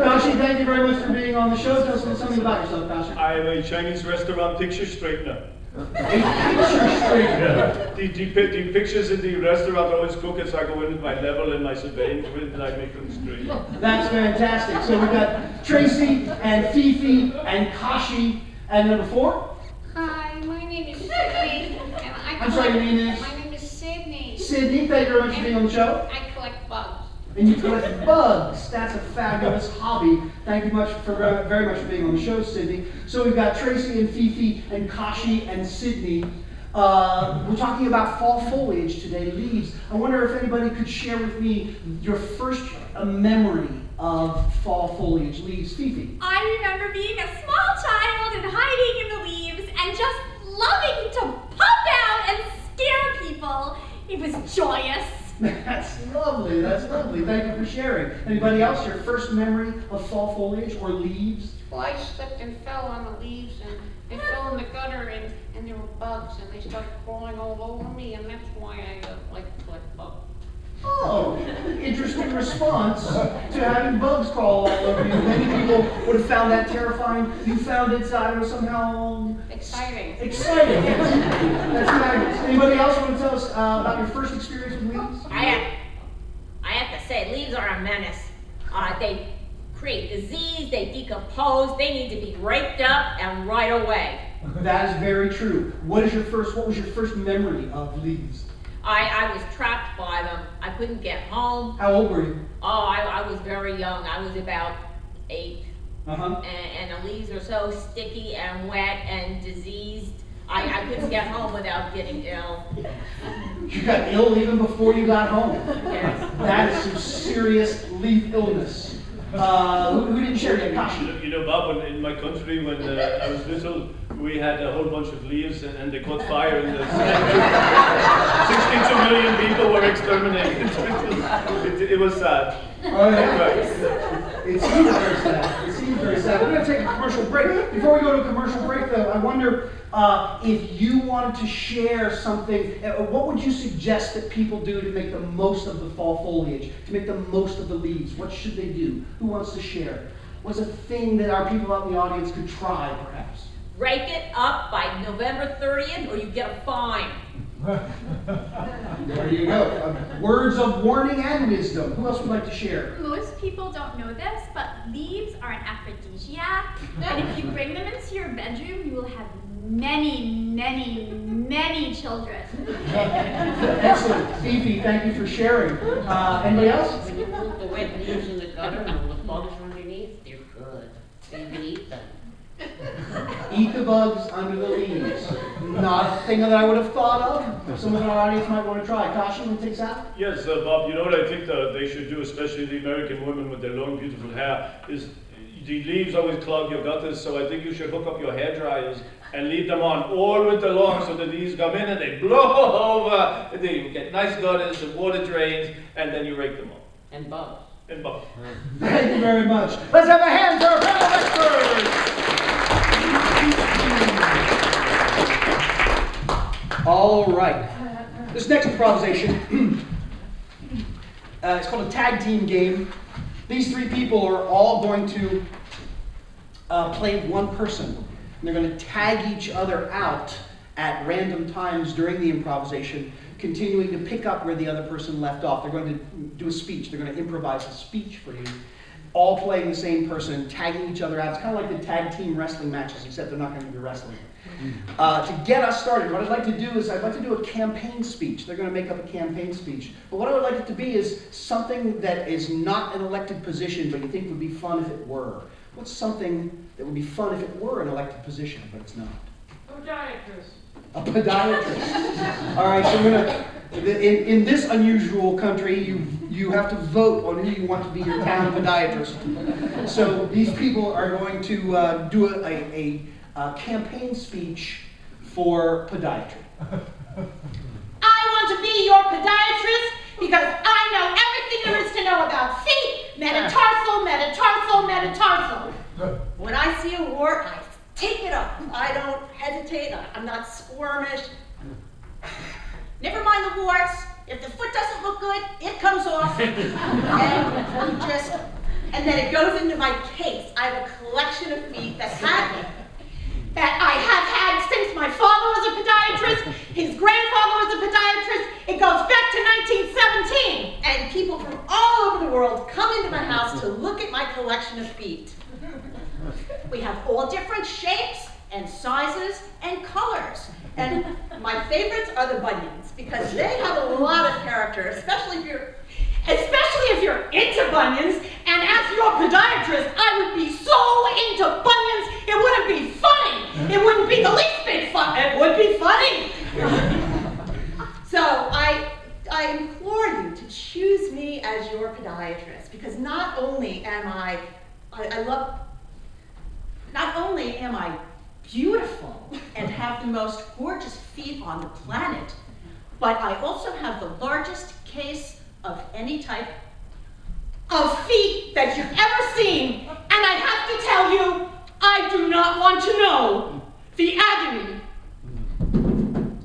Kashi, thank you very much for being on the show. Tell us a little something about yourself, Kashi.
I am a Chinese restaurant picture straightener.
A picture straightener?
Yeah. The pictures in the restaurant always crooked, so I go in with my level and my surveying grid and I make them straight.
That's fantastic. So we've got Tracy and Fifi and Kashi. And number 4?
Hi, my name is Sydney, and
I'm sorry, your name is?
My name is Sydney.
Sydney, thank you very much for being on the show.
I collect bugs.
And you collect bugs. That's a fabulous hobby. Thank you very much for being on the show, Sydney. So we've got Tracy and Fifi and Kashi and Sydney. We're talking about fall foliage today, leaves. I wonder if anybody could share with me your first memory of fall foliage, leaves. Fifi.
I remember being a small child and hiding in the leaves and just loving to pop out and scare people. It was joyous.
That's lovely. That's lovely. Thank you for sharing. Anybody else? Your first memory of fall foliage or leaves?
Well, I slipped and fell on the leaves, and they fell in the gutter, and there were bugs, and they started crawling all over me, and that's why I like to collect bugs.
Oh, interesting response to having bugs crawl all over you. Many people would have found that terrifying. You found it, I don't know, somehow
exciting.
Exciting. That's fabulous. Anybody else want to tell us about your first experience with leaves?
I have to say, leaves are a menace. They create disease, they decompose, they need to be raked up and right away.
That is very true. What was your first memory of leaves?
I was trapped by them. I couldn't get home.
How old were you?
Oh, I was very young. I was about 8. And the leaves are so sticky and wet and diseased. I couldn't get home without getting ill.
You got ill even before you got home.
Yes.
That is some serious leaf illness. Who didn't share yet? Kashi.
You know, Bob, in my country, when I was little, we had a whole bunch of leaves and they caught fire in the 62 million people were exterminated. It was sad.
Oh, yeah. It seems very sad. It seems very sad. We're going to take a commercial break. Before we go to a commercial break, though, I wonder if you wanted to share something, what would you suggest that people do to make the most of the fall foliage, to make the most of the leaves? What should they do? Who wants to share? What's a thing that our people out in the audience could try, perhaps?
Rake it up by November 30th or you get a fine.
There you go. Words of warning and wisdom. Who else would like to share?
Most people don't know this, but leaves are an aphrodisiac. And if you bring them into your bedroom, you will have many, many, many children.
Excellent. Fifi, thank you for sharing. Anybody else?
When you put the wet leaves in the gutter and the bugs underneath, they're good. You can eat them.
Eat the bugs under the leaves. Not a thing that I would have thought of. Someone in our audience might want to try. Kashi, want to take that?
Yes, Bob, you know what I think that they should do, especially the American women with their long, beautiful hair, is the leaves always clog your gutters, so I think you should hook up your hair dryers and leave them on all winter long so the leaves come in and they blow over. And then you get nice gutters, the water drains, and then you rake them up.
And bugs.
And bugs.
Thank you very much. Let's have a hand for our panel experts. All right. This next improvisation, it's called a tag team game. These 3 people are all going to play one person. And they're going to tag each other out at random times during the improvisation, continuing to pick up where the other person left off. They're going to do a speech. They're going to improvise a speech for you, all playing the same person, tagging each other out. It's kind of like the tag team wrestling matches, except they're not going to be wrestling. To get us started, what I'd like to do is I'd like to do a campaign speech. They're going to make up a campaign speech. But what I would like it to be is something that is not an elected position, but you think would be fun if it were. What's something that would be fun if it were an elected position, but it's not?
Podiatrist.
A podiatrist. All right, so we're gonna, in this unusual country, you have to vote on who you want to be your town podiatrist. So these people are going to do a campaign speech for podiatry.
I want to be your podiatrist because I know everything there is to know about feet, metatarsal, metatarsal, metatarsal.
When I see a wart, I take it up. I don't hesitate. I'm not squirmish.
Never mind the warts. If the foot doesn't look good, it comes off.
And then it goes into my case. I have a collection of feet
that I have had since my father was a podiatrist, his grandfather was a podiatrist. It goes back to 1917.
And people from all over the world come into my house to look at my collection of feet.
We have all different shapes and sizes and colors.
And my favorites are the bunions because they have a lot of character, especially if you're
into bunions. And as your podiatrist, I would be so into bunions, it wouldn't be funny. It wouldn't be the least bit fun. It would be funny.
So I implore you to choose me as your podiatrist because not only am I beautiful and have the most gorgeous feet on the planet, but I also have the largest case of any type
of feet that you've ever seen. And I have to tell you, I do not want to know the agony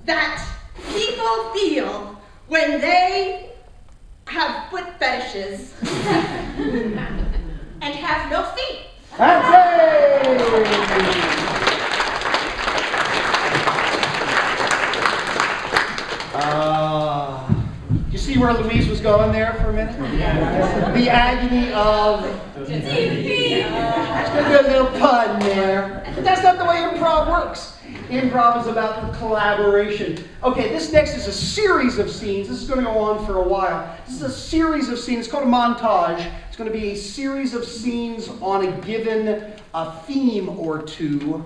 that people feel when they have foot fetishes and have no feet.
You see where Louise was going there for a minute? The agony of... That's going to be a little pun there. But that's not the way improv works. Improv is about the collaboration. Okay, this next is a series of scenes. This is going to go on for a while. This is a series of scenes. It's called a montage. It's going to be a series of scenes on a given theme or two.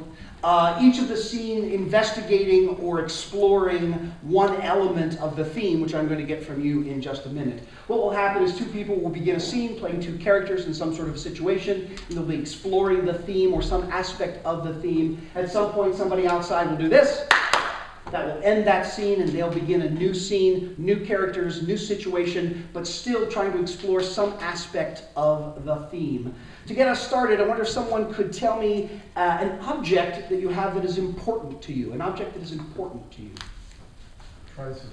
Each of the scene investigating or exploring one element of the theme, which I'm going to get from you in just a minute. What will happen is two people will begin a scene playing two characters in some sort of a situation, and they'll be exploring the theme or some aspect of the theme. At some point, somebody outside will do this. That will end that scene, and they'll begin a new scene, new characters, new situation, but still trying to explore some aspect of the theme. To get us started, I wonder if someone could tell me an object that you have that is important to you. An object that is important to you.
Tricycle.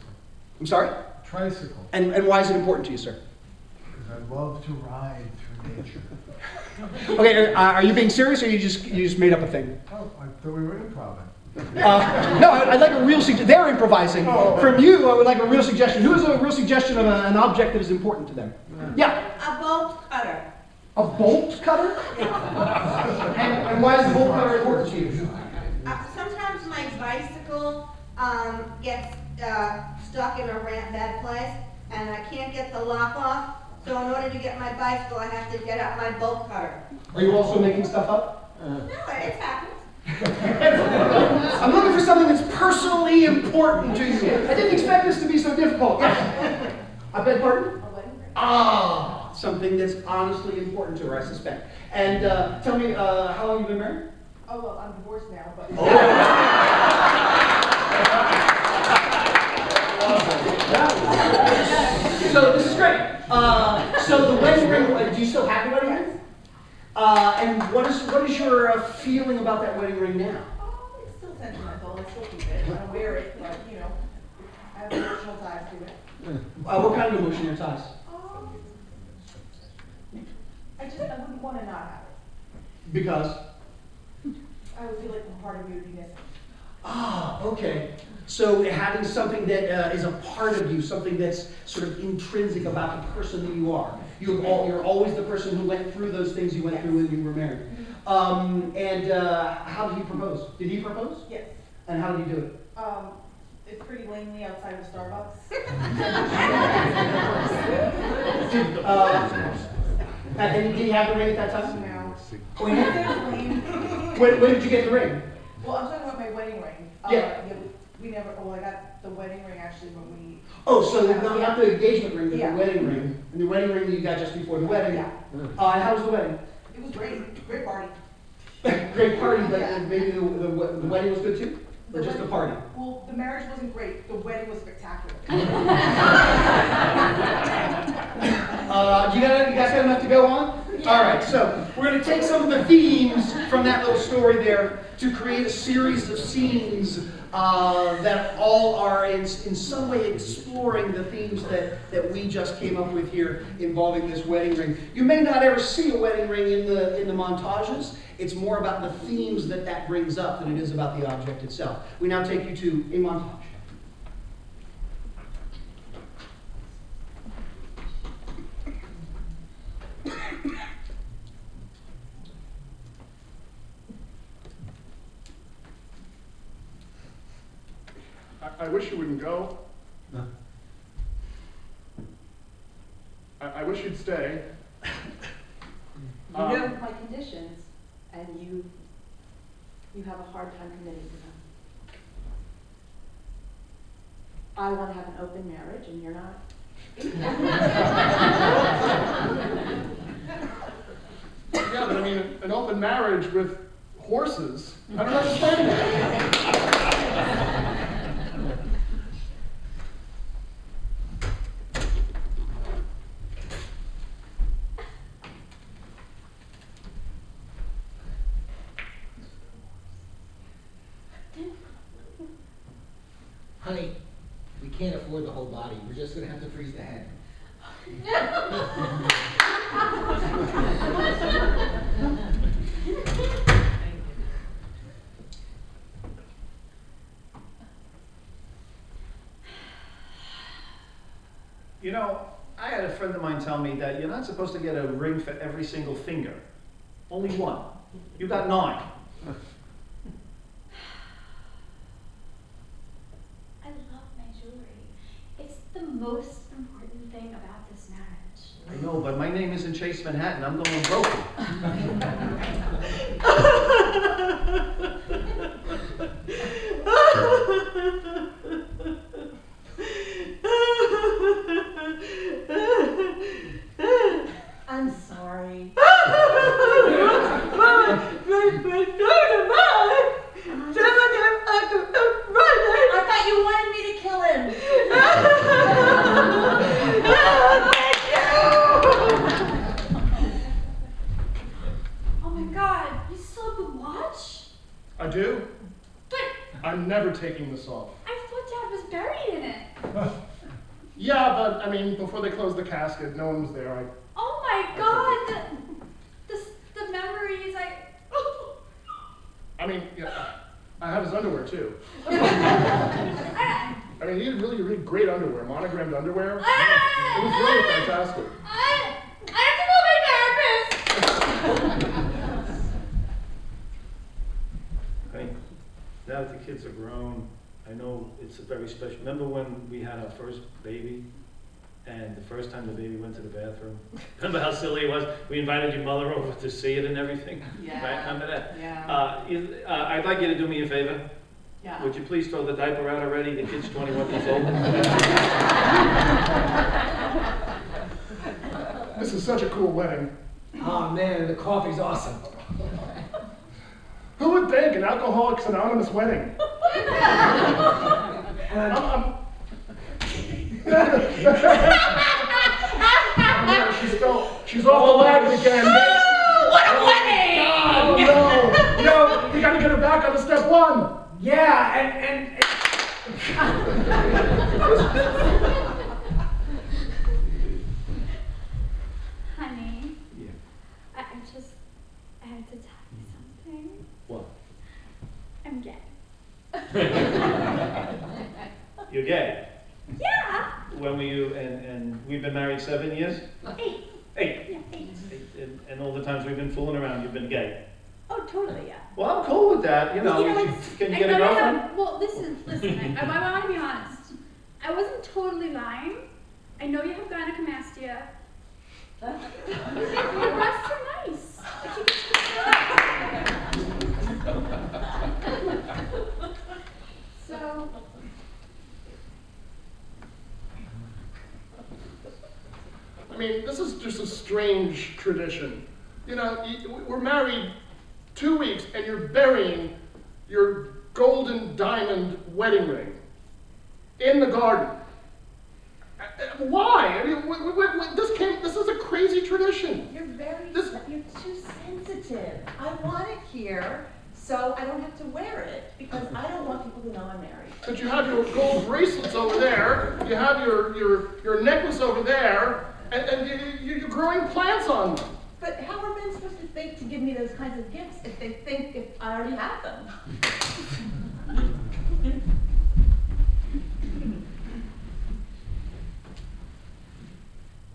I'm sorry?
Tricycle.
And why is it important to you, sir?
Because I love to ride through nature.
Okay, are you being serious, or you just made up a thing?
Oh, I thought we were improv.
No, I'd like a real suggestion. They're improvising. From you, I would like a real suggestion. Who has a real suggestion of an object that is important to them? Yeah.
A bolt cutter.
A bolt cutter? And why is the bolt cutter important to you?
Sometimes my bicycle gets stuck in a bad place, and I can't get the lock off. So in order to get my bicycle, I have to get out my bolt cutter.
Are you also making stuff up?
No, it's happened.
I'm looking for something that's personally important to you. I didn't expect this to be so difficult. Yes. I beg pardon? Ah, something that's honestly important to her, I suspect. And tell me, how long have you been married?
Oh, well, I'm divorced now, but...
So this is great. So the wedding ring, do you still have the wedding ring? And what is your feeling about that wedding ring now?
It's still sentimental. I still keep it. I don't wear it, but, you know, I have emotional ties to it.
What kind of emotional ties?
I wouldn't want to not have it.
Because?
I would feel like a part of me would be missing.
Ah, okay. So having something that is a part of you, something that's sort of intrinsic about the person that you are. You're always the person who went through those things you went through when you were married. And how did he propose? Did he propose?
Yes.
And how did he do it?
It's pretty lamely outside of Starbucks.
And did he have the ring at that time?
No.
When did you get the ring?
Well, I'm talking about my wedding ring.
Yeah.
We never, well, I got the wedding ring actually when we...
Oh, so not the engagement ring, but
Yeah.
the wedding ring. And the wedding ring that you got just before the wedding.
Yeah.
And how was the wedding?
It was great. Great party.
Great party, but
Yeah.
maybe the wedding was good too? Or just the party?
Well, the marriage wasn't great. The wedding was spectacular.
You guys got enough to go on? Yeah. All right, so we're going to take some of the themes from that little story there to create a series of scenes that all are in some way exploring the themes that we just came up with here involving this wedding ring. You may not ever see a wedding ring in the montages. It's more about the themes that brings up than it is about the object itself. We now take you to a montage.
I wish you wouldn't go.
No.
I wish you'd stay.
You know my conditions, and you have a hard time committing to them. I want to have an open marriage, and you're not.
Yeah, but I mean, an open marriage with horses, I don't understand that.
Honey, we can't afford the whole body. We're just going to have to freeze the head.
You know, I had a friend of mine tell me that you're not supposed to get a ring for every single finger. Only one. You got 9.
most important thing about this marriage.
I know, but my name isn't Chase Manhattan. I'm going broken.
I'm sorry.
I
thought you wanted me to kill him.
Oh my God, you still have the watch?
I do?
But
I'm never taking this off.
I thought Dad was buried in it.
Yeah, but I mean, before they closed the casket, no one was there.
Oh my God, the memories,
I mean, yeah, I have his underwear too. I mean, he had really great underwear, monogrammed underwear. It was really fantastic.
I have to call my therapist.
Hey, now that the kids are grown, I know it's a very special. Remember when we had our first baby? And the first time the baby went to the bathroom? Remember how silly it was? We invited your mother over to see it and everything?
Yeah.
Right, remember that?
Yeah.
I'd like you to do me a favor.
Yeah.
Would you please throw the diaper out already? The kid's 21 years old.
This is such a cool wedding.
Oh man, the coffee's awesome.
Who would think an Alcoholics Anonymous wedding? She's off the wagon again.
What a wedding!
Oh no! We gotta get her back on to step one.
Yeah, and
Honey.
Yeah.
I had to tell you something.
What?
I'm gay.
You're gay?
Yeah.
When were you, and we've been married 7 years?
8.
8.
Yeah, 8.
And all the times we've been fooling around, you've been gay.
Oh, totally, yeah.
Well, I'm cool with that, you know. Can you get a girlfriend?
Well, listen, I want to be honest. I wasn't totally lying. I know you have gynecomastia. Your breasts are nice. If you could so,
I mean, this is just a strange tradition. You know, we're married 2 weeks and you're burying your golden diamond wedding ring in the garden. Why? I mean, this is a crazy tradition.
You're you're too sensitive. I want it here so I don't have to wear it because I don't want people to know I'm married.
But you have your gold bracelets over there, you have your necklace over there, and you're growing plants on them.
But how are men supposed to think to give me those kinds of gifts if they think if I already have them?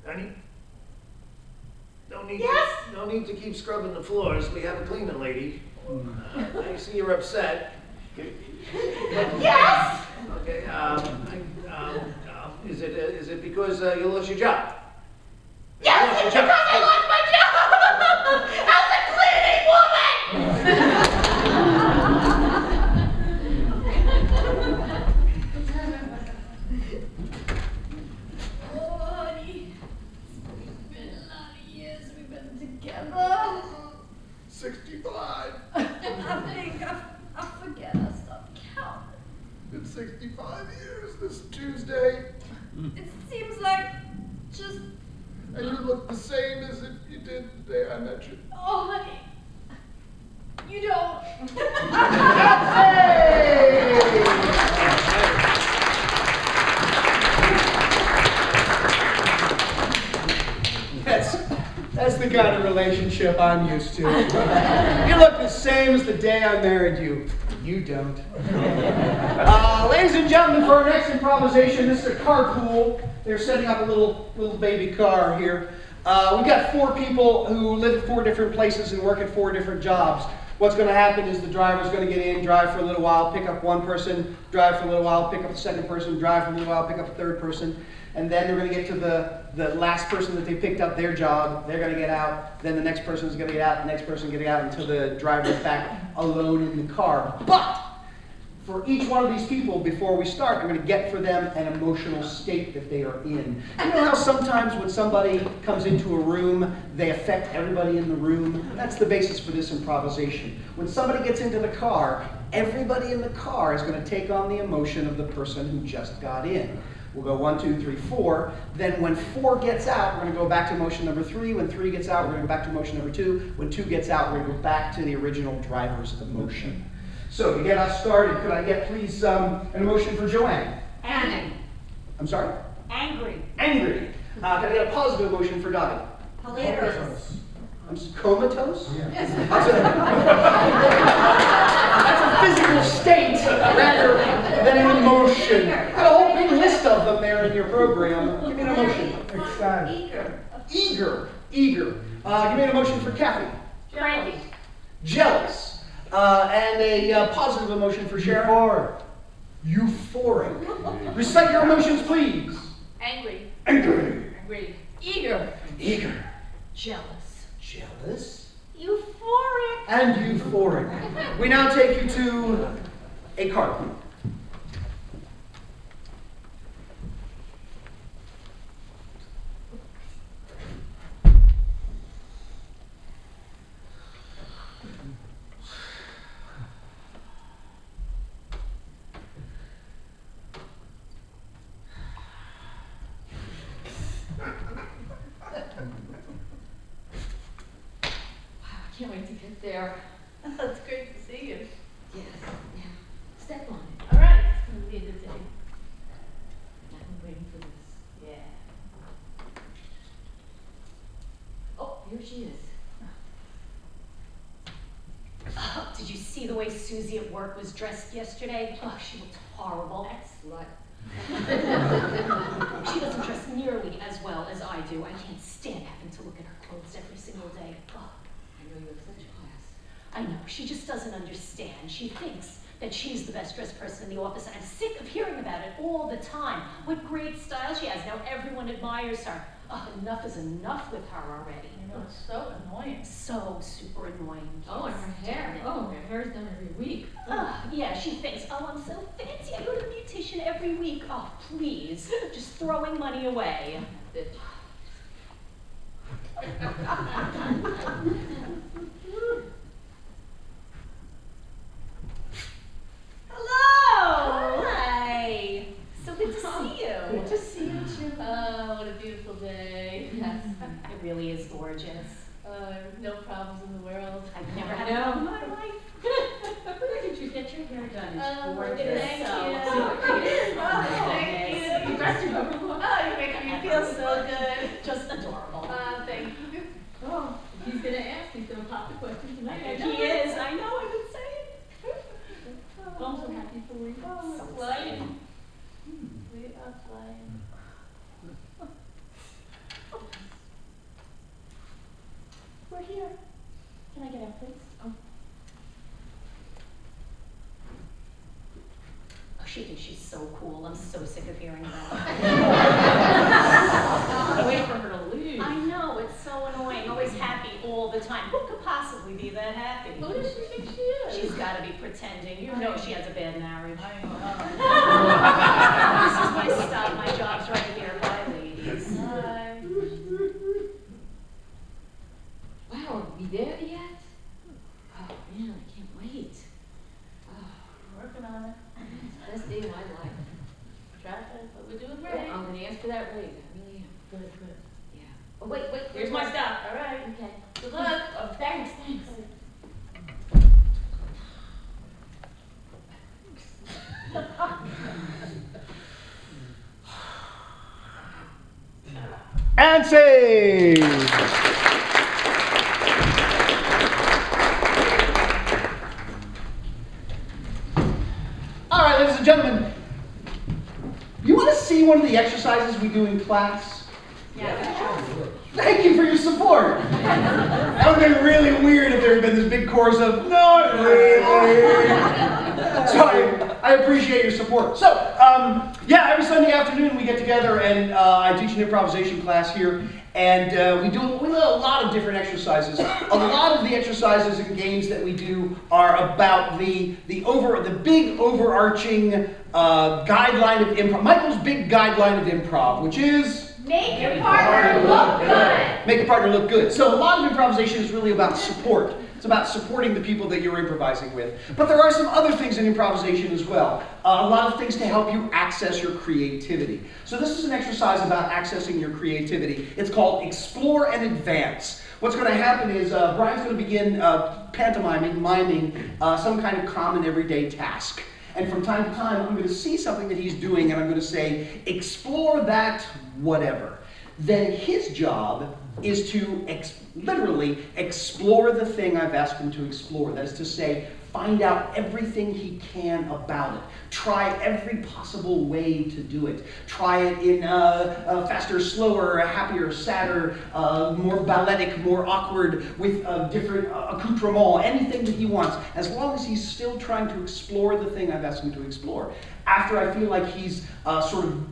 Honey?
Yes?
No need to keep scrubbing the floors. We have a cleaning lady. I see you're upset.
Yes?
Okay, is it because you lost your job?
Yes, it's because I lost my job as a cleaning woman!
oh, honey, it's been a lot of years we've been together.
65.
I think I forget I stopped counting.
It's 65 years this Tuesday.
It seems like just.
And you look the same as if you did the day I met you.
Oh, honey. You don't.
That's the kind of relationship I'm used to. You look the same as the day I married you. You don't. Ladies and gentlemen, for our next improvisation, this is a carpool. They're setting up a little baby car here. We've got 4 people who live at 4 different places and work at 4 different jobs. What's going to happen is the driver's going to get in, drive for a little while, pick up one person, drive for a little while, pick up the second person, drive for a little while, pick up a third person. and then they're going to get to the last person that they picked up their job, they're going to get out, then the next person's going to get out, the next person getting out until the driver's back alone in the car. But for each one of these people, before we start, I'm going to get for them an emotional state that they are in. You know how sometimes when somebody comes into a room, they affect everybody in the room? That's the basis for this improvisation. When somebody gets into the car, everybody in the car is going to take on the emotion of the person who just got in. We'll go 1, 2, 3, 4. Then when 4 gets out, we're going to go back to emotion number 3. When 3 gets out, we're going to go back to emotion number 2. When 2 gets out, we're going to go back to the original driver's emotion. So to get us started, could I get please an emotion for Joanne?
Angry.
I'm sorry?
Angry.
Angry. Can I get a positive emotion for Dottie?
Hilarious.
Comatose?
Yes.
That's a physical state rather than an emotion. Got a whole big list of them there in your program. Give me an emotion.
Excited.
Eager.
Eager. Eager. Give me an emotion for Kathy.
Cranky.
Jealous. And a positive emotion for Sharon. Euphoric. Recite your emotions, please.
Angry.
Angry.
Angry. Eager.
Eager.
Jealous.
Jealous.
Euphoric.
And euphoric. We now take you to a card.
Can't wait to get there.
It's great to see you.
Yes, yeah. Step on it.
All right. It's going to be a good day.
I've been waiting for this.
Yeah.
Oh, here she is.
Oh, did you see the way Susie at work was dressed yesterday? Oh, she looked horrible.
That slut.
She doesn't dress nearly as well as I do. I can't stand having to look at her clothes every single day. Oh.
I know you have such class.
I know, she just doesn't understand. She thinks that she's the best dressed person in the office, and I'm sick of hearing about it all the time. What great style she has. Now everyone admires her. Oh, enough is enough with her already.
You know, it's so annoying.
So super annoying.
Oh, and her hair. Oh, her hair's done every week.
Yeah, she thinks, oh, I'm so fancy. I go to the beautician every week. Oh, please. Just throwing money away.
Bitch.
Hello! Hi! So good to see you.
Good to see you too.
Oh, what a beautiful day.
Yes, it really is gorgeous.
No problems in the world.
I've never had a problem in my life.
Where did you get your hair done? It's gorgeous.
Thank you.
Thank you.
You dressed her up.
Oh, you're making me feel so good.
Just adorable.
Thank you.
Oh, he's gonna ask. He's gonna pop the question tonight.
He is. I know. I've been saying.
I'm so happy for you.
Oh,
So
flying. We are flying.
We're here. Can I get out, please? Oh. Oh, she thinks she's so cool. I'm so sick of hearing that.
Wait for her to leave.
I know, it's so annoying. Always happy all the time. Who could possibly be that happy?
Who does she think she is?
She's got to be pretending. You know she has a bad marriage.
I know.
This is my stop. My job's right here. Bye, ladies.
Hi.
Wow, are we there yet? Oh man, I can't wait. Oh,
Working on it.
it's the best day of my life.
Traffic, but we're doing
Well,
great.
I'm gonna ask for that raise. I really am.
Good, good.
Yeah. Oh wait.
Here's my stop. All right.
Okay.
Good luck.
Oh, thanks.
And save! All right, ladies and gentlemen, you want to see one of the exercises we do in class?
Yeah.
Thank you for your support. That would have been really weird if there had been this big chorus of, not really. So I appreciate your support. So, yeah, every Sunday afternoon we get together and I teach an improvisation class here. And we do a lot of different exercises. A lot of the exercises and games that we do are about the big overarching guideline of improv. Michael's big guideline of improv, which is
make your partner look good.
Make a partner look good. So a lot of improvisation is really about support. It's about supporting the people that you're improvising with. But there are some other things in improvisation as well. A lot of things to help you access your creativity. So this is an exercise about accessing your creativity. It's called Explore and Advance. What's going to happen is Brian's going to begin miming some kind of common everyday task. And from time to time, I'm going to see something that he's doing and I'm going to say, explore that whatever. Then his job is to literally explore the thing I've asked him to explore. That is to say, find out everything he can about it. Try every possible way to do it. Try it in faster, slower, happier, sadder, more balletic, more awkward, with different accoutrement, anything that he wants, as long as he's still trying to explore the thing I've asked him to explore. After I feel like he's sort of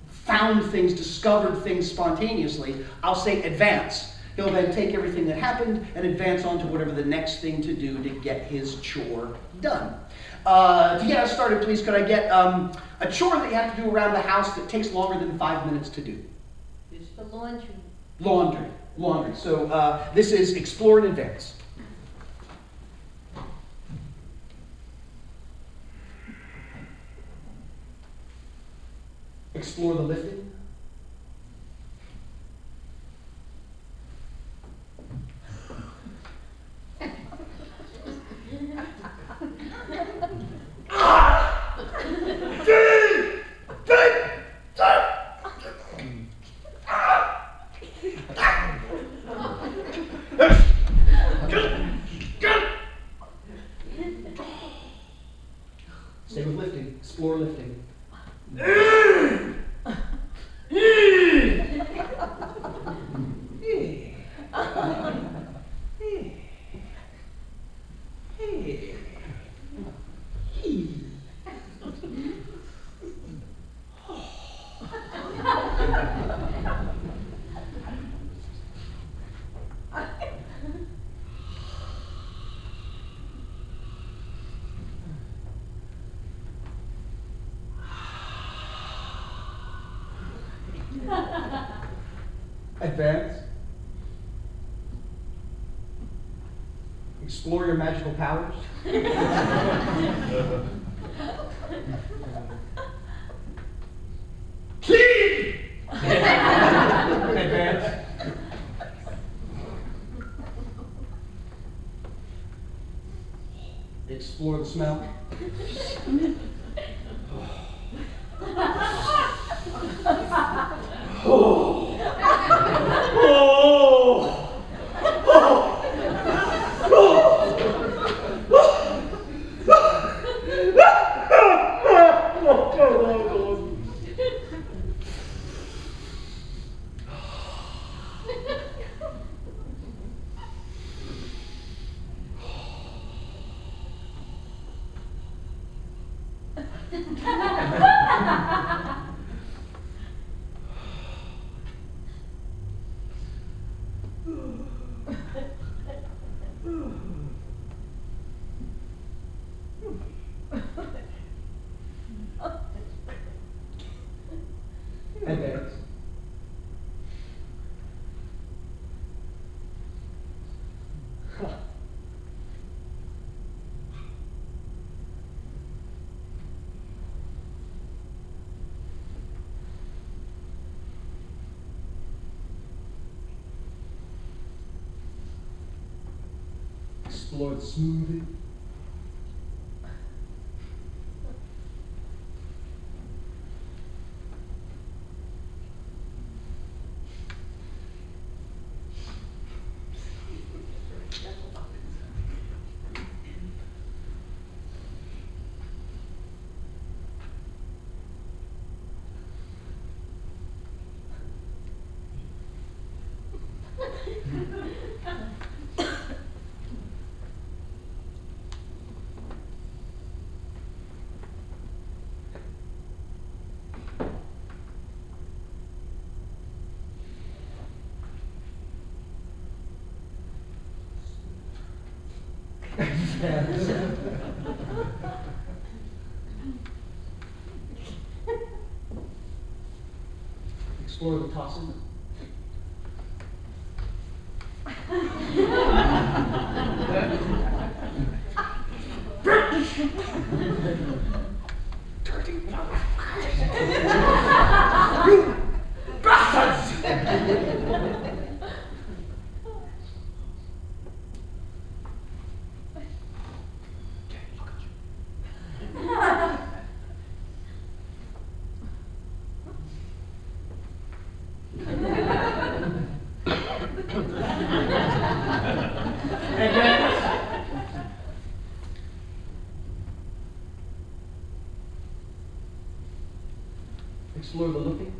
found things, discovered things spontaneously, I'll say advance. He'll then take everything that happened and advance on to whatever the next thing to do to get his chore done. To get us started, please, could I get a chore that you have to do around the house that takes longer than 5 minutes to do?
It's the laundry.
Laundry. So this is explore and advance. Explore the lifting. Stay with lifting. Explore lifting. Advance. Explore your magical powers. Advance. Explore the smell. Advance. Explore the smoothing. Explore the tosses. Dirty bastards! Explore the looking.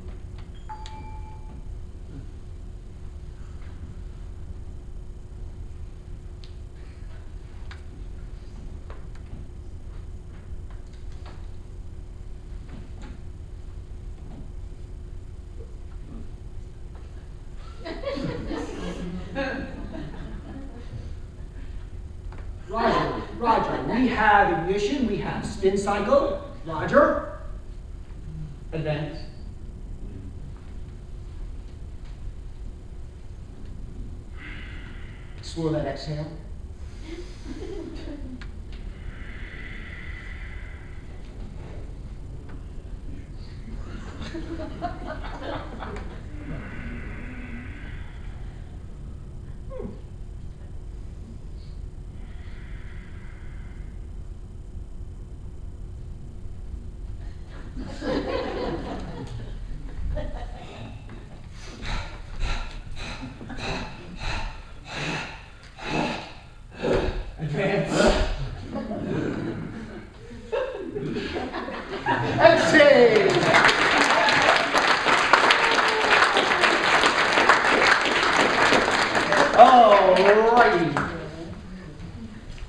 Roger, we have ignition, we have spin cycle. Roger. Advance. Explore that exhale.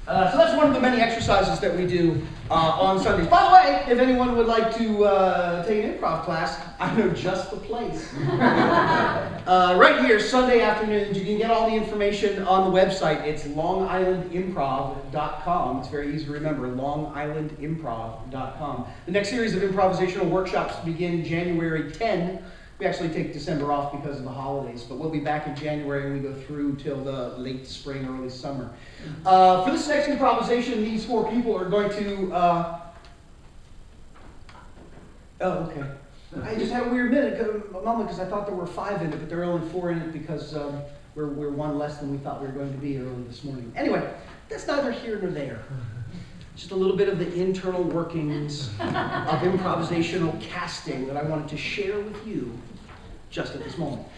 So that's one of the many exercises that we do on Sundays. By the way, if anyone would like to take an improv class, I know just the place. Right here, Sunday afternoons, you can get all the information on the website. It's longislandimprov.com. It's very easy to remember, longislandimprov.com. The next series of improvisational workshops begin January 10. We actually take December off because of the holidays, but we'll be back in January and we go through till the late spring, early summer. For this next improvisation, these four people are going to... Oh, okay. I just had a weird moment because I thought there were 5 in it, but there are only 4 in it because we're one less than we thought we were going to be early this morning. Anyway, that's neither here nor there. Just a little bit of the internal workings of improvisational casting that I wanted to share with you just at this moment.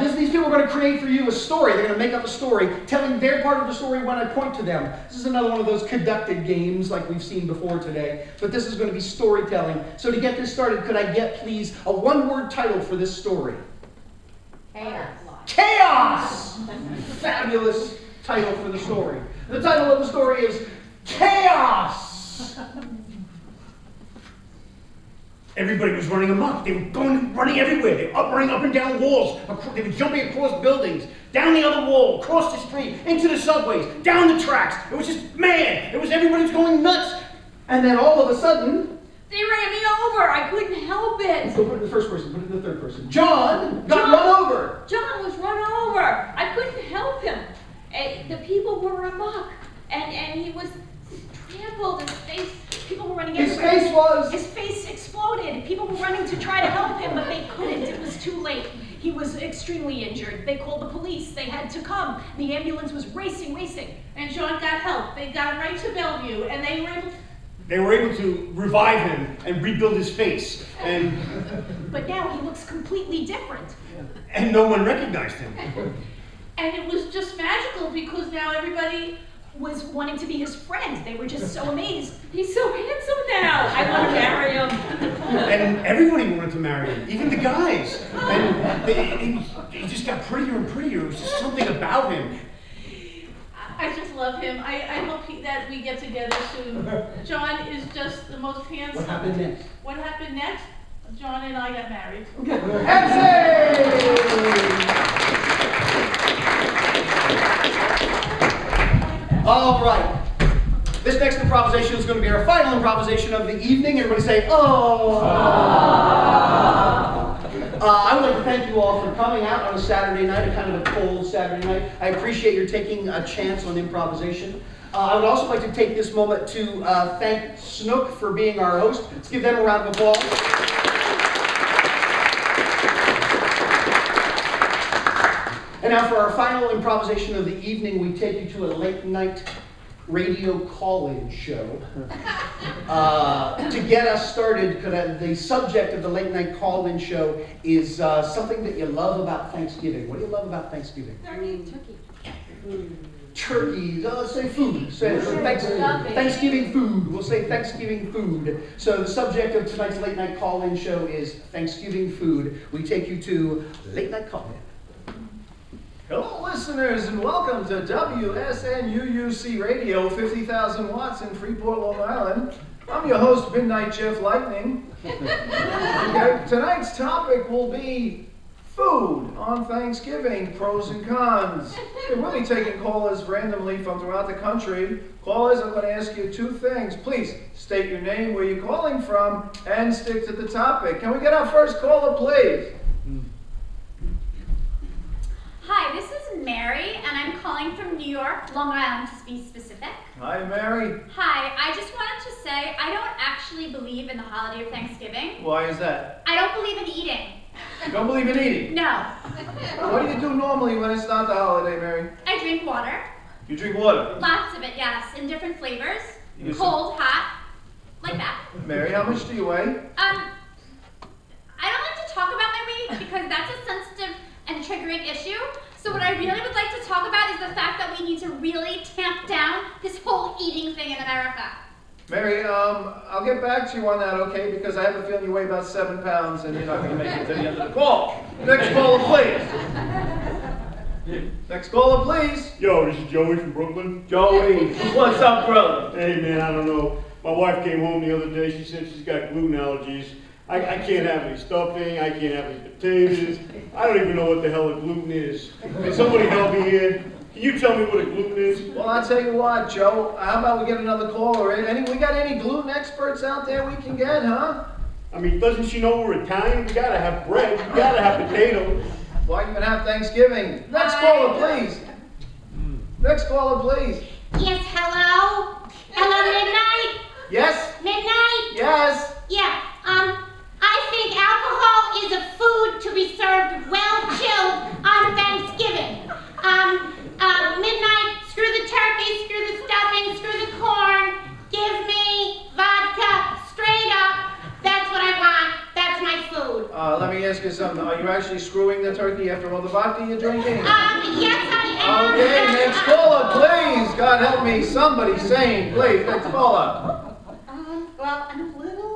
These people are going to create for you a story. They're going to make up a story, telling their part of the story when I point to them. This is another one of those conducted games like we've seen before today, but this is going to be storytelling. So to get this started, could I get, please, a one-word title for this story?
Chaos.
Chaos! Fabulous title for the story. The title of the story is Chaos!
Everybody was running amok. They were running everywhere. They were running up and down walls. They were jumping across buildings, down the other wall, across the street, into the subways, down the tracks. It was just mad. Everybody was going nuts.
And then all of a sudden...
They ran me over. I couldn't help it.
So put it in the first person. Put it in the third person. John got run over.
John was run over. I couldn't help him. The people were amok. And he was trampled. People were running everywhere. His face exploded. People were running to try to help him, but they couldn't. It was too late. He was extremely injured. They called the police. They had to come. The ambulance was racing.
And John got help. They got him right to Bellevue, and they
were able to revive him and rebuild his face.
But now he looks completely different.
And no one recognized him.
And it was just magical because now everybody
was wanting to be his friend. They were just so amazed. He's so handsome now. I want to marry him.
And everybody wanted to marry him, even the guys. And he just got prettier and prettier. It was just something about him.
I just love him. I hope that we get together soon. John is just the most handsome.
What happened next?
What happened next? John and I got married.
All right. This next improvisation is going to be our final improvisation of the evening. Everybody say, oh. I would like to thank you all for coming out on a Saturday night, a kind of a cold Saturday night. I appreciate your taking a chance on improvisation. I would also like to take this moment to thank Snook for being our host. Let's give them a round of applause. And now for our final improvisation of the evening, we take you to a late night radio call-in show. To get us started, the subject of the late night call-in show is something that you love about Thanksgiving. What do you love about Thanksgiving?
Turkey.
Turkey. Let's say food. Say Thanksgiving food. We'll say Thanksgiving food. So the subject of tonight's late night call-in show is Thanksgiving food. We take you to late night call-in.
Hello, listeners, and welcome to WSNUUC Radio, 50,000 watts in Freeport, Long Island. I'm your host, Midnight Jeff Lightning. Okay, tonight's topic will be food on Thanksgiving, pros and cons. We'll be taking callers randomly from throughout the country. Callers, I'm going to ask you two things. Please state your name, where you're calling from, and stick to the topic. Can we get our first caller, please?
Hi, this is Mary, and I'm calling from New York, Long Island to be specific.
Hi, Mary.
Hi, I just wanted to say I don't actually believe in the holiday of Thanksgiving.
Why is that?
I don't believe in eating.
You don't believe in eating?
No.
What do you do normally when it's not the holiday, Mary?
I drink water.
You drink water?
Lots of it, yes, in different flavors.
You
Cold, hot, like that.
Mary, how much do you weigh?
I don't like to talk about my weight because that's a sensitive and triggering issue. So what I really would like to talk about is the fact that we need to really tamp down this whole eating thing in America.
Mary, I'll get back to you on that, okay? Because I have a feeling you weigh about 7 pounds and you're not going to make it to the end of the call. Next caller, please. Next caller, please.
Yo, this is Joey from Brooklyn.
Joey, what's up, brother?
Hey, man, I don't know. My wife came home the other day. She said she's got gluten allergies. I can't have any stuffing. I can't have any potatoes. I don't even know what the hell a gluten is. Can somebody help me here? Can you tell me what a gluten is?
Well, I'll tell you what, Joe. How about we get another caller? We got any gluten experts out there we can get, huh?
I mean, doesn't she know we're Italian? We gotta have bread. We gotta have potatoes.
Why even have Thanksgiving? Next caller, please. Next caller, please.
Yes, hello? Hello, Midnight?
Yes?
Midnight?
Yes?
Yeah, I think alcohol is a food to be served well chilled on Thanksgiving. Midnight, screw the turkey, screw the stuffing, screw the corn. Give me vodka straight up. That's what I want. That's my food.
Let me ask you something. Are you actually screwing the turkey after all the vodka you're drinking?
Yes, I am.
Okay, next caller, please. God help me. Somebody sane, please. Next caller.
Well, I'm a little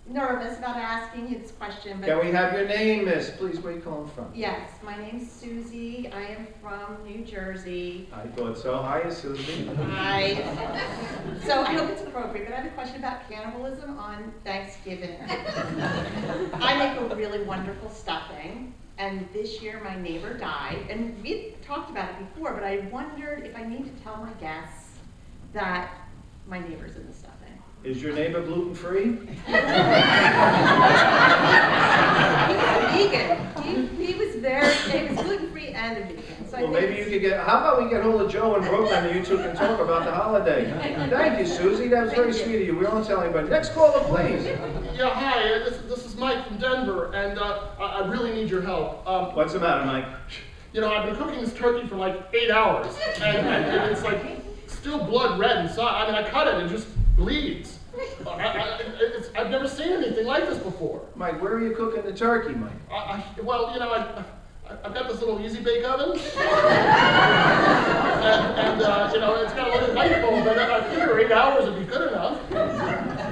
nervous about asking you this question, but...
Can we have your name, miss? Please, where are you calling from?
Yes, my name's Susie. I am from New Jersey.
I thought so. Hiya, Susie.
Hi. So I hope it's appropriate, but I have a question about cannibalism on Thanksgiving. I make a really wonderful stuffing, and this year my neighbor died, and we talked about it before, but I wondered if I need to tell my guests that my neighbor's in the stuffing.
Is your neighbor gluten-free?
Vegan. He was gluten-free and a vegan. So
Well, maybe you could get, how about we get hold of Joe in Brooklyn and you two can talk about the holiday? Thank you, Susie. That was very sweet of you. We won't tell anybody. Next caller, please.
Yeah, hi. This is Mike from Denver, and I really need your help.
What's the matter, Mike?
You know, I've been cooking this turkey for like 8 hours, and it's like still blood red inside. I mean, I cut it and it just bleeds. I've never seen anything like this before.
Mike, where are you cooking the turkey, Mike?
Well, you know, I've got this little easy bake oven, and you know, it's got a little light bulb in it. I figure 8 hours would be good enough.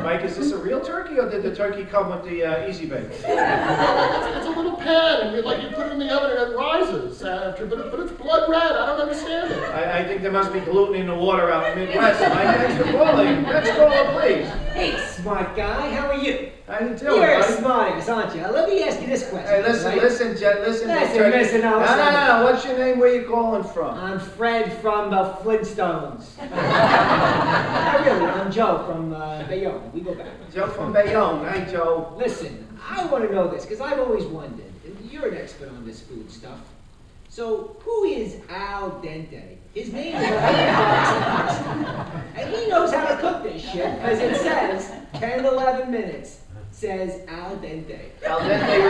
Mike, is this a real turkey, or did the turkey come with the Easy Bake?
It's a little pan, and you put it in the oven and it rises after, but it's blood red. I don't understand it.
I think there must be gluten in the water out in the Midwest. Mike, thanks for calling. Next caller, please.
Hey, smart guy, how are you?
How you doing,
You're a
buddy?
smartass, aren't you? Let me ask you this question.
Hey, listen,
right?
listen, Jet, listen.
Listen,
No. What's your name? Where you calling from?
I'm Fred from the Flintstones. Really, I'm Joe from Bayonne. We go back.
Joe from Bayonne. Hey, Joe.
Listen, I want to know this, because I've always wondered, and you're an expert on this food stuff. So, who is Al Dente? His name is and he knows how to cook this shit, because it says 10, 11 minutes. Says Al Dente.
Al Dente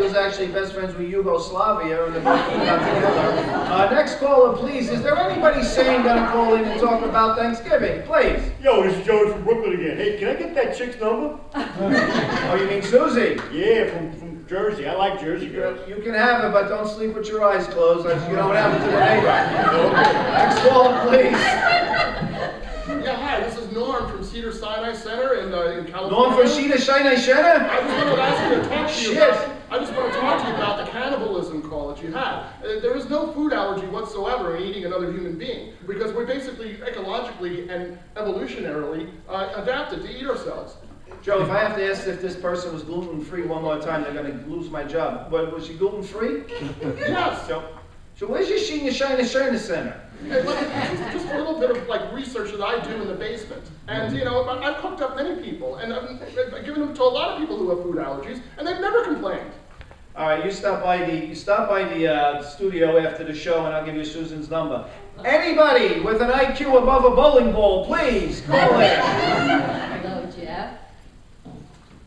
was actually best friends with Yugoslavia, and the both got together. Next caller, please. Is there anybody sane gonna call in and talk about Thanksgiving? Please.
Yo, this is Joey from Brooklyn again. Hey, can I get that chick's number?
Oh, you mean Susie?
Yeah, from Jersey. I like Jersey girls.
You can have it, but don't sleep with your eyes closed. You know what happened to the neighbor. Next caller, please.
Yeah, hi, this is Norm from Cedar Sinai Center in California.
Norm from Cedar Sinai Center?
I just wanted to ask you to talk to you
Shit.
about, I just want to talk to you about the cannibalism call that you had. There is no food allergy whatsoever in eating another human being, because we're basically ecologically and evolutionarily adapted to eat ourselves.
Joe, if I have to ask if this person was gluten-free one more time, they're going to lose my job. But was she gluten-free?
Yes.
So where's your Senior Shiner Center?
Just a little bit of like research that I do in the basement, and you know, I've cooked up many people, and I've given them to a lot of people who have food allergies, and they've never complained.
All right, you stop by the studio after the show, and I'll give you Susan's number. Anybody with an IQ above a bowling ball, please call in.
Hello, Jeff.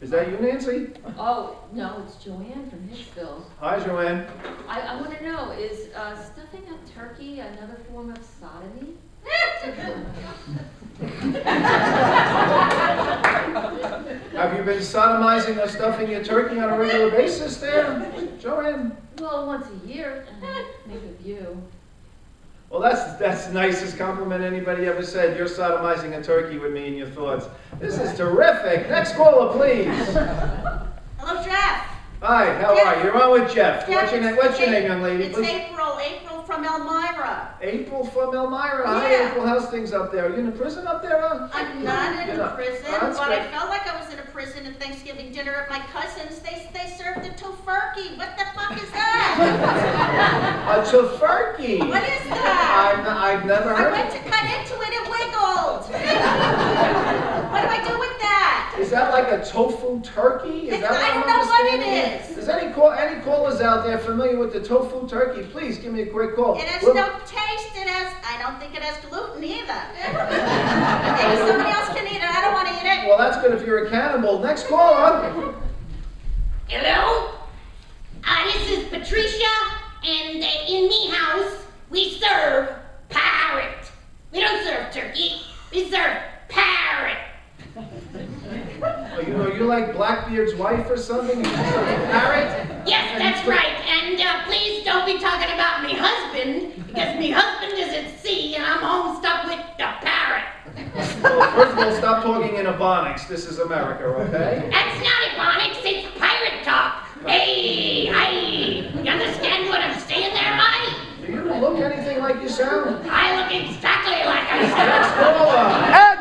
Is that you, Nancy?
Oh, no, it's Joanne from Hitsville.
Hi, Joanne.
I want to know, is stuffing a turkey another form of sodomy?
Have you been sodomizing or stuffing your turkey on a regular basis there, Joanne?
Well, once a year, make a view.
Well, that's the nicest compliment anybody ever said. You're sodomizing a turkey with me in your thoughts. This is terrific. Next caller, please.
Hello, Jeff.
Hi, how are you? You're on with Jeff.
Jeff,
What's your name, young lady?
It's April from Elmira.
April from Elmira.
Yeah.
Hi, April. How's things up there? Are you in a prison up there? Huh?
I'm not in a prison,
That's
but
great.
I felt like I was in a prison at Thanksgiving dinner at my cousin's. They served a tofurkey. What the fuck is that?
A tofurkey.
What is that?
I've never heard.
I went to cut into it, it wiggled. What do I do with that?
Is that like a tofu turkey? Is that what
I
I'm
don't know what it
understanding?
is.
Is any callers out there familiar with the tofu turkey? Please give me a quick call.
It has no taste. I don't think it has gluten either. Maybe somebody else can eat it. I don't want to eat it.
Well, that's good if you're a cannibal. Next caller.
Hello? This is Patricia, and in me house, we serve parrot. We don't serve turkey, we serve parrot.
Are you like Blackbeard's wife or something? You serve a parrot?
Yes, that's right, and please don't be talking about me husband, because me husband is at sea, and I'm home stuck with the parrot.
Well, first of all, stop talking in Ebonics. This is America, okay?
That's not Ebonics, it's pirate talk. Hey, hi, you understand what I'm saying there, Mike?
Do you look anything like you sound?
I look exactly like I sound.
Next caller.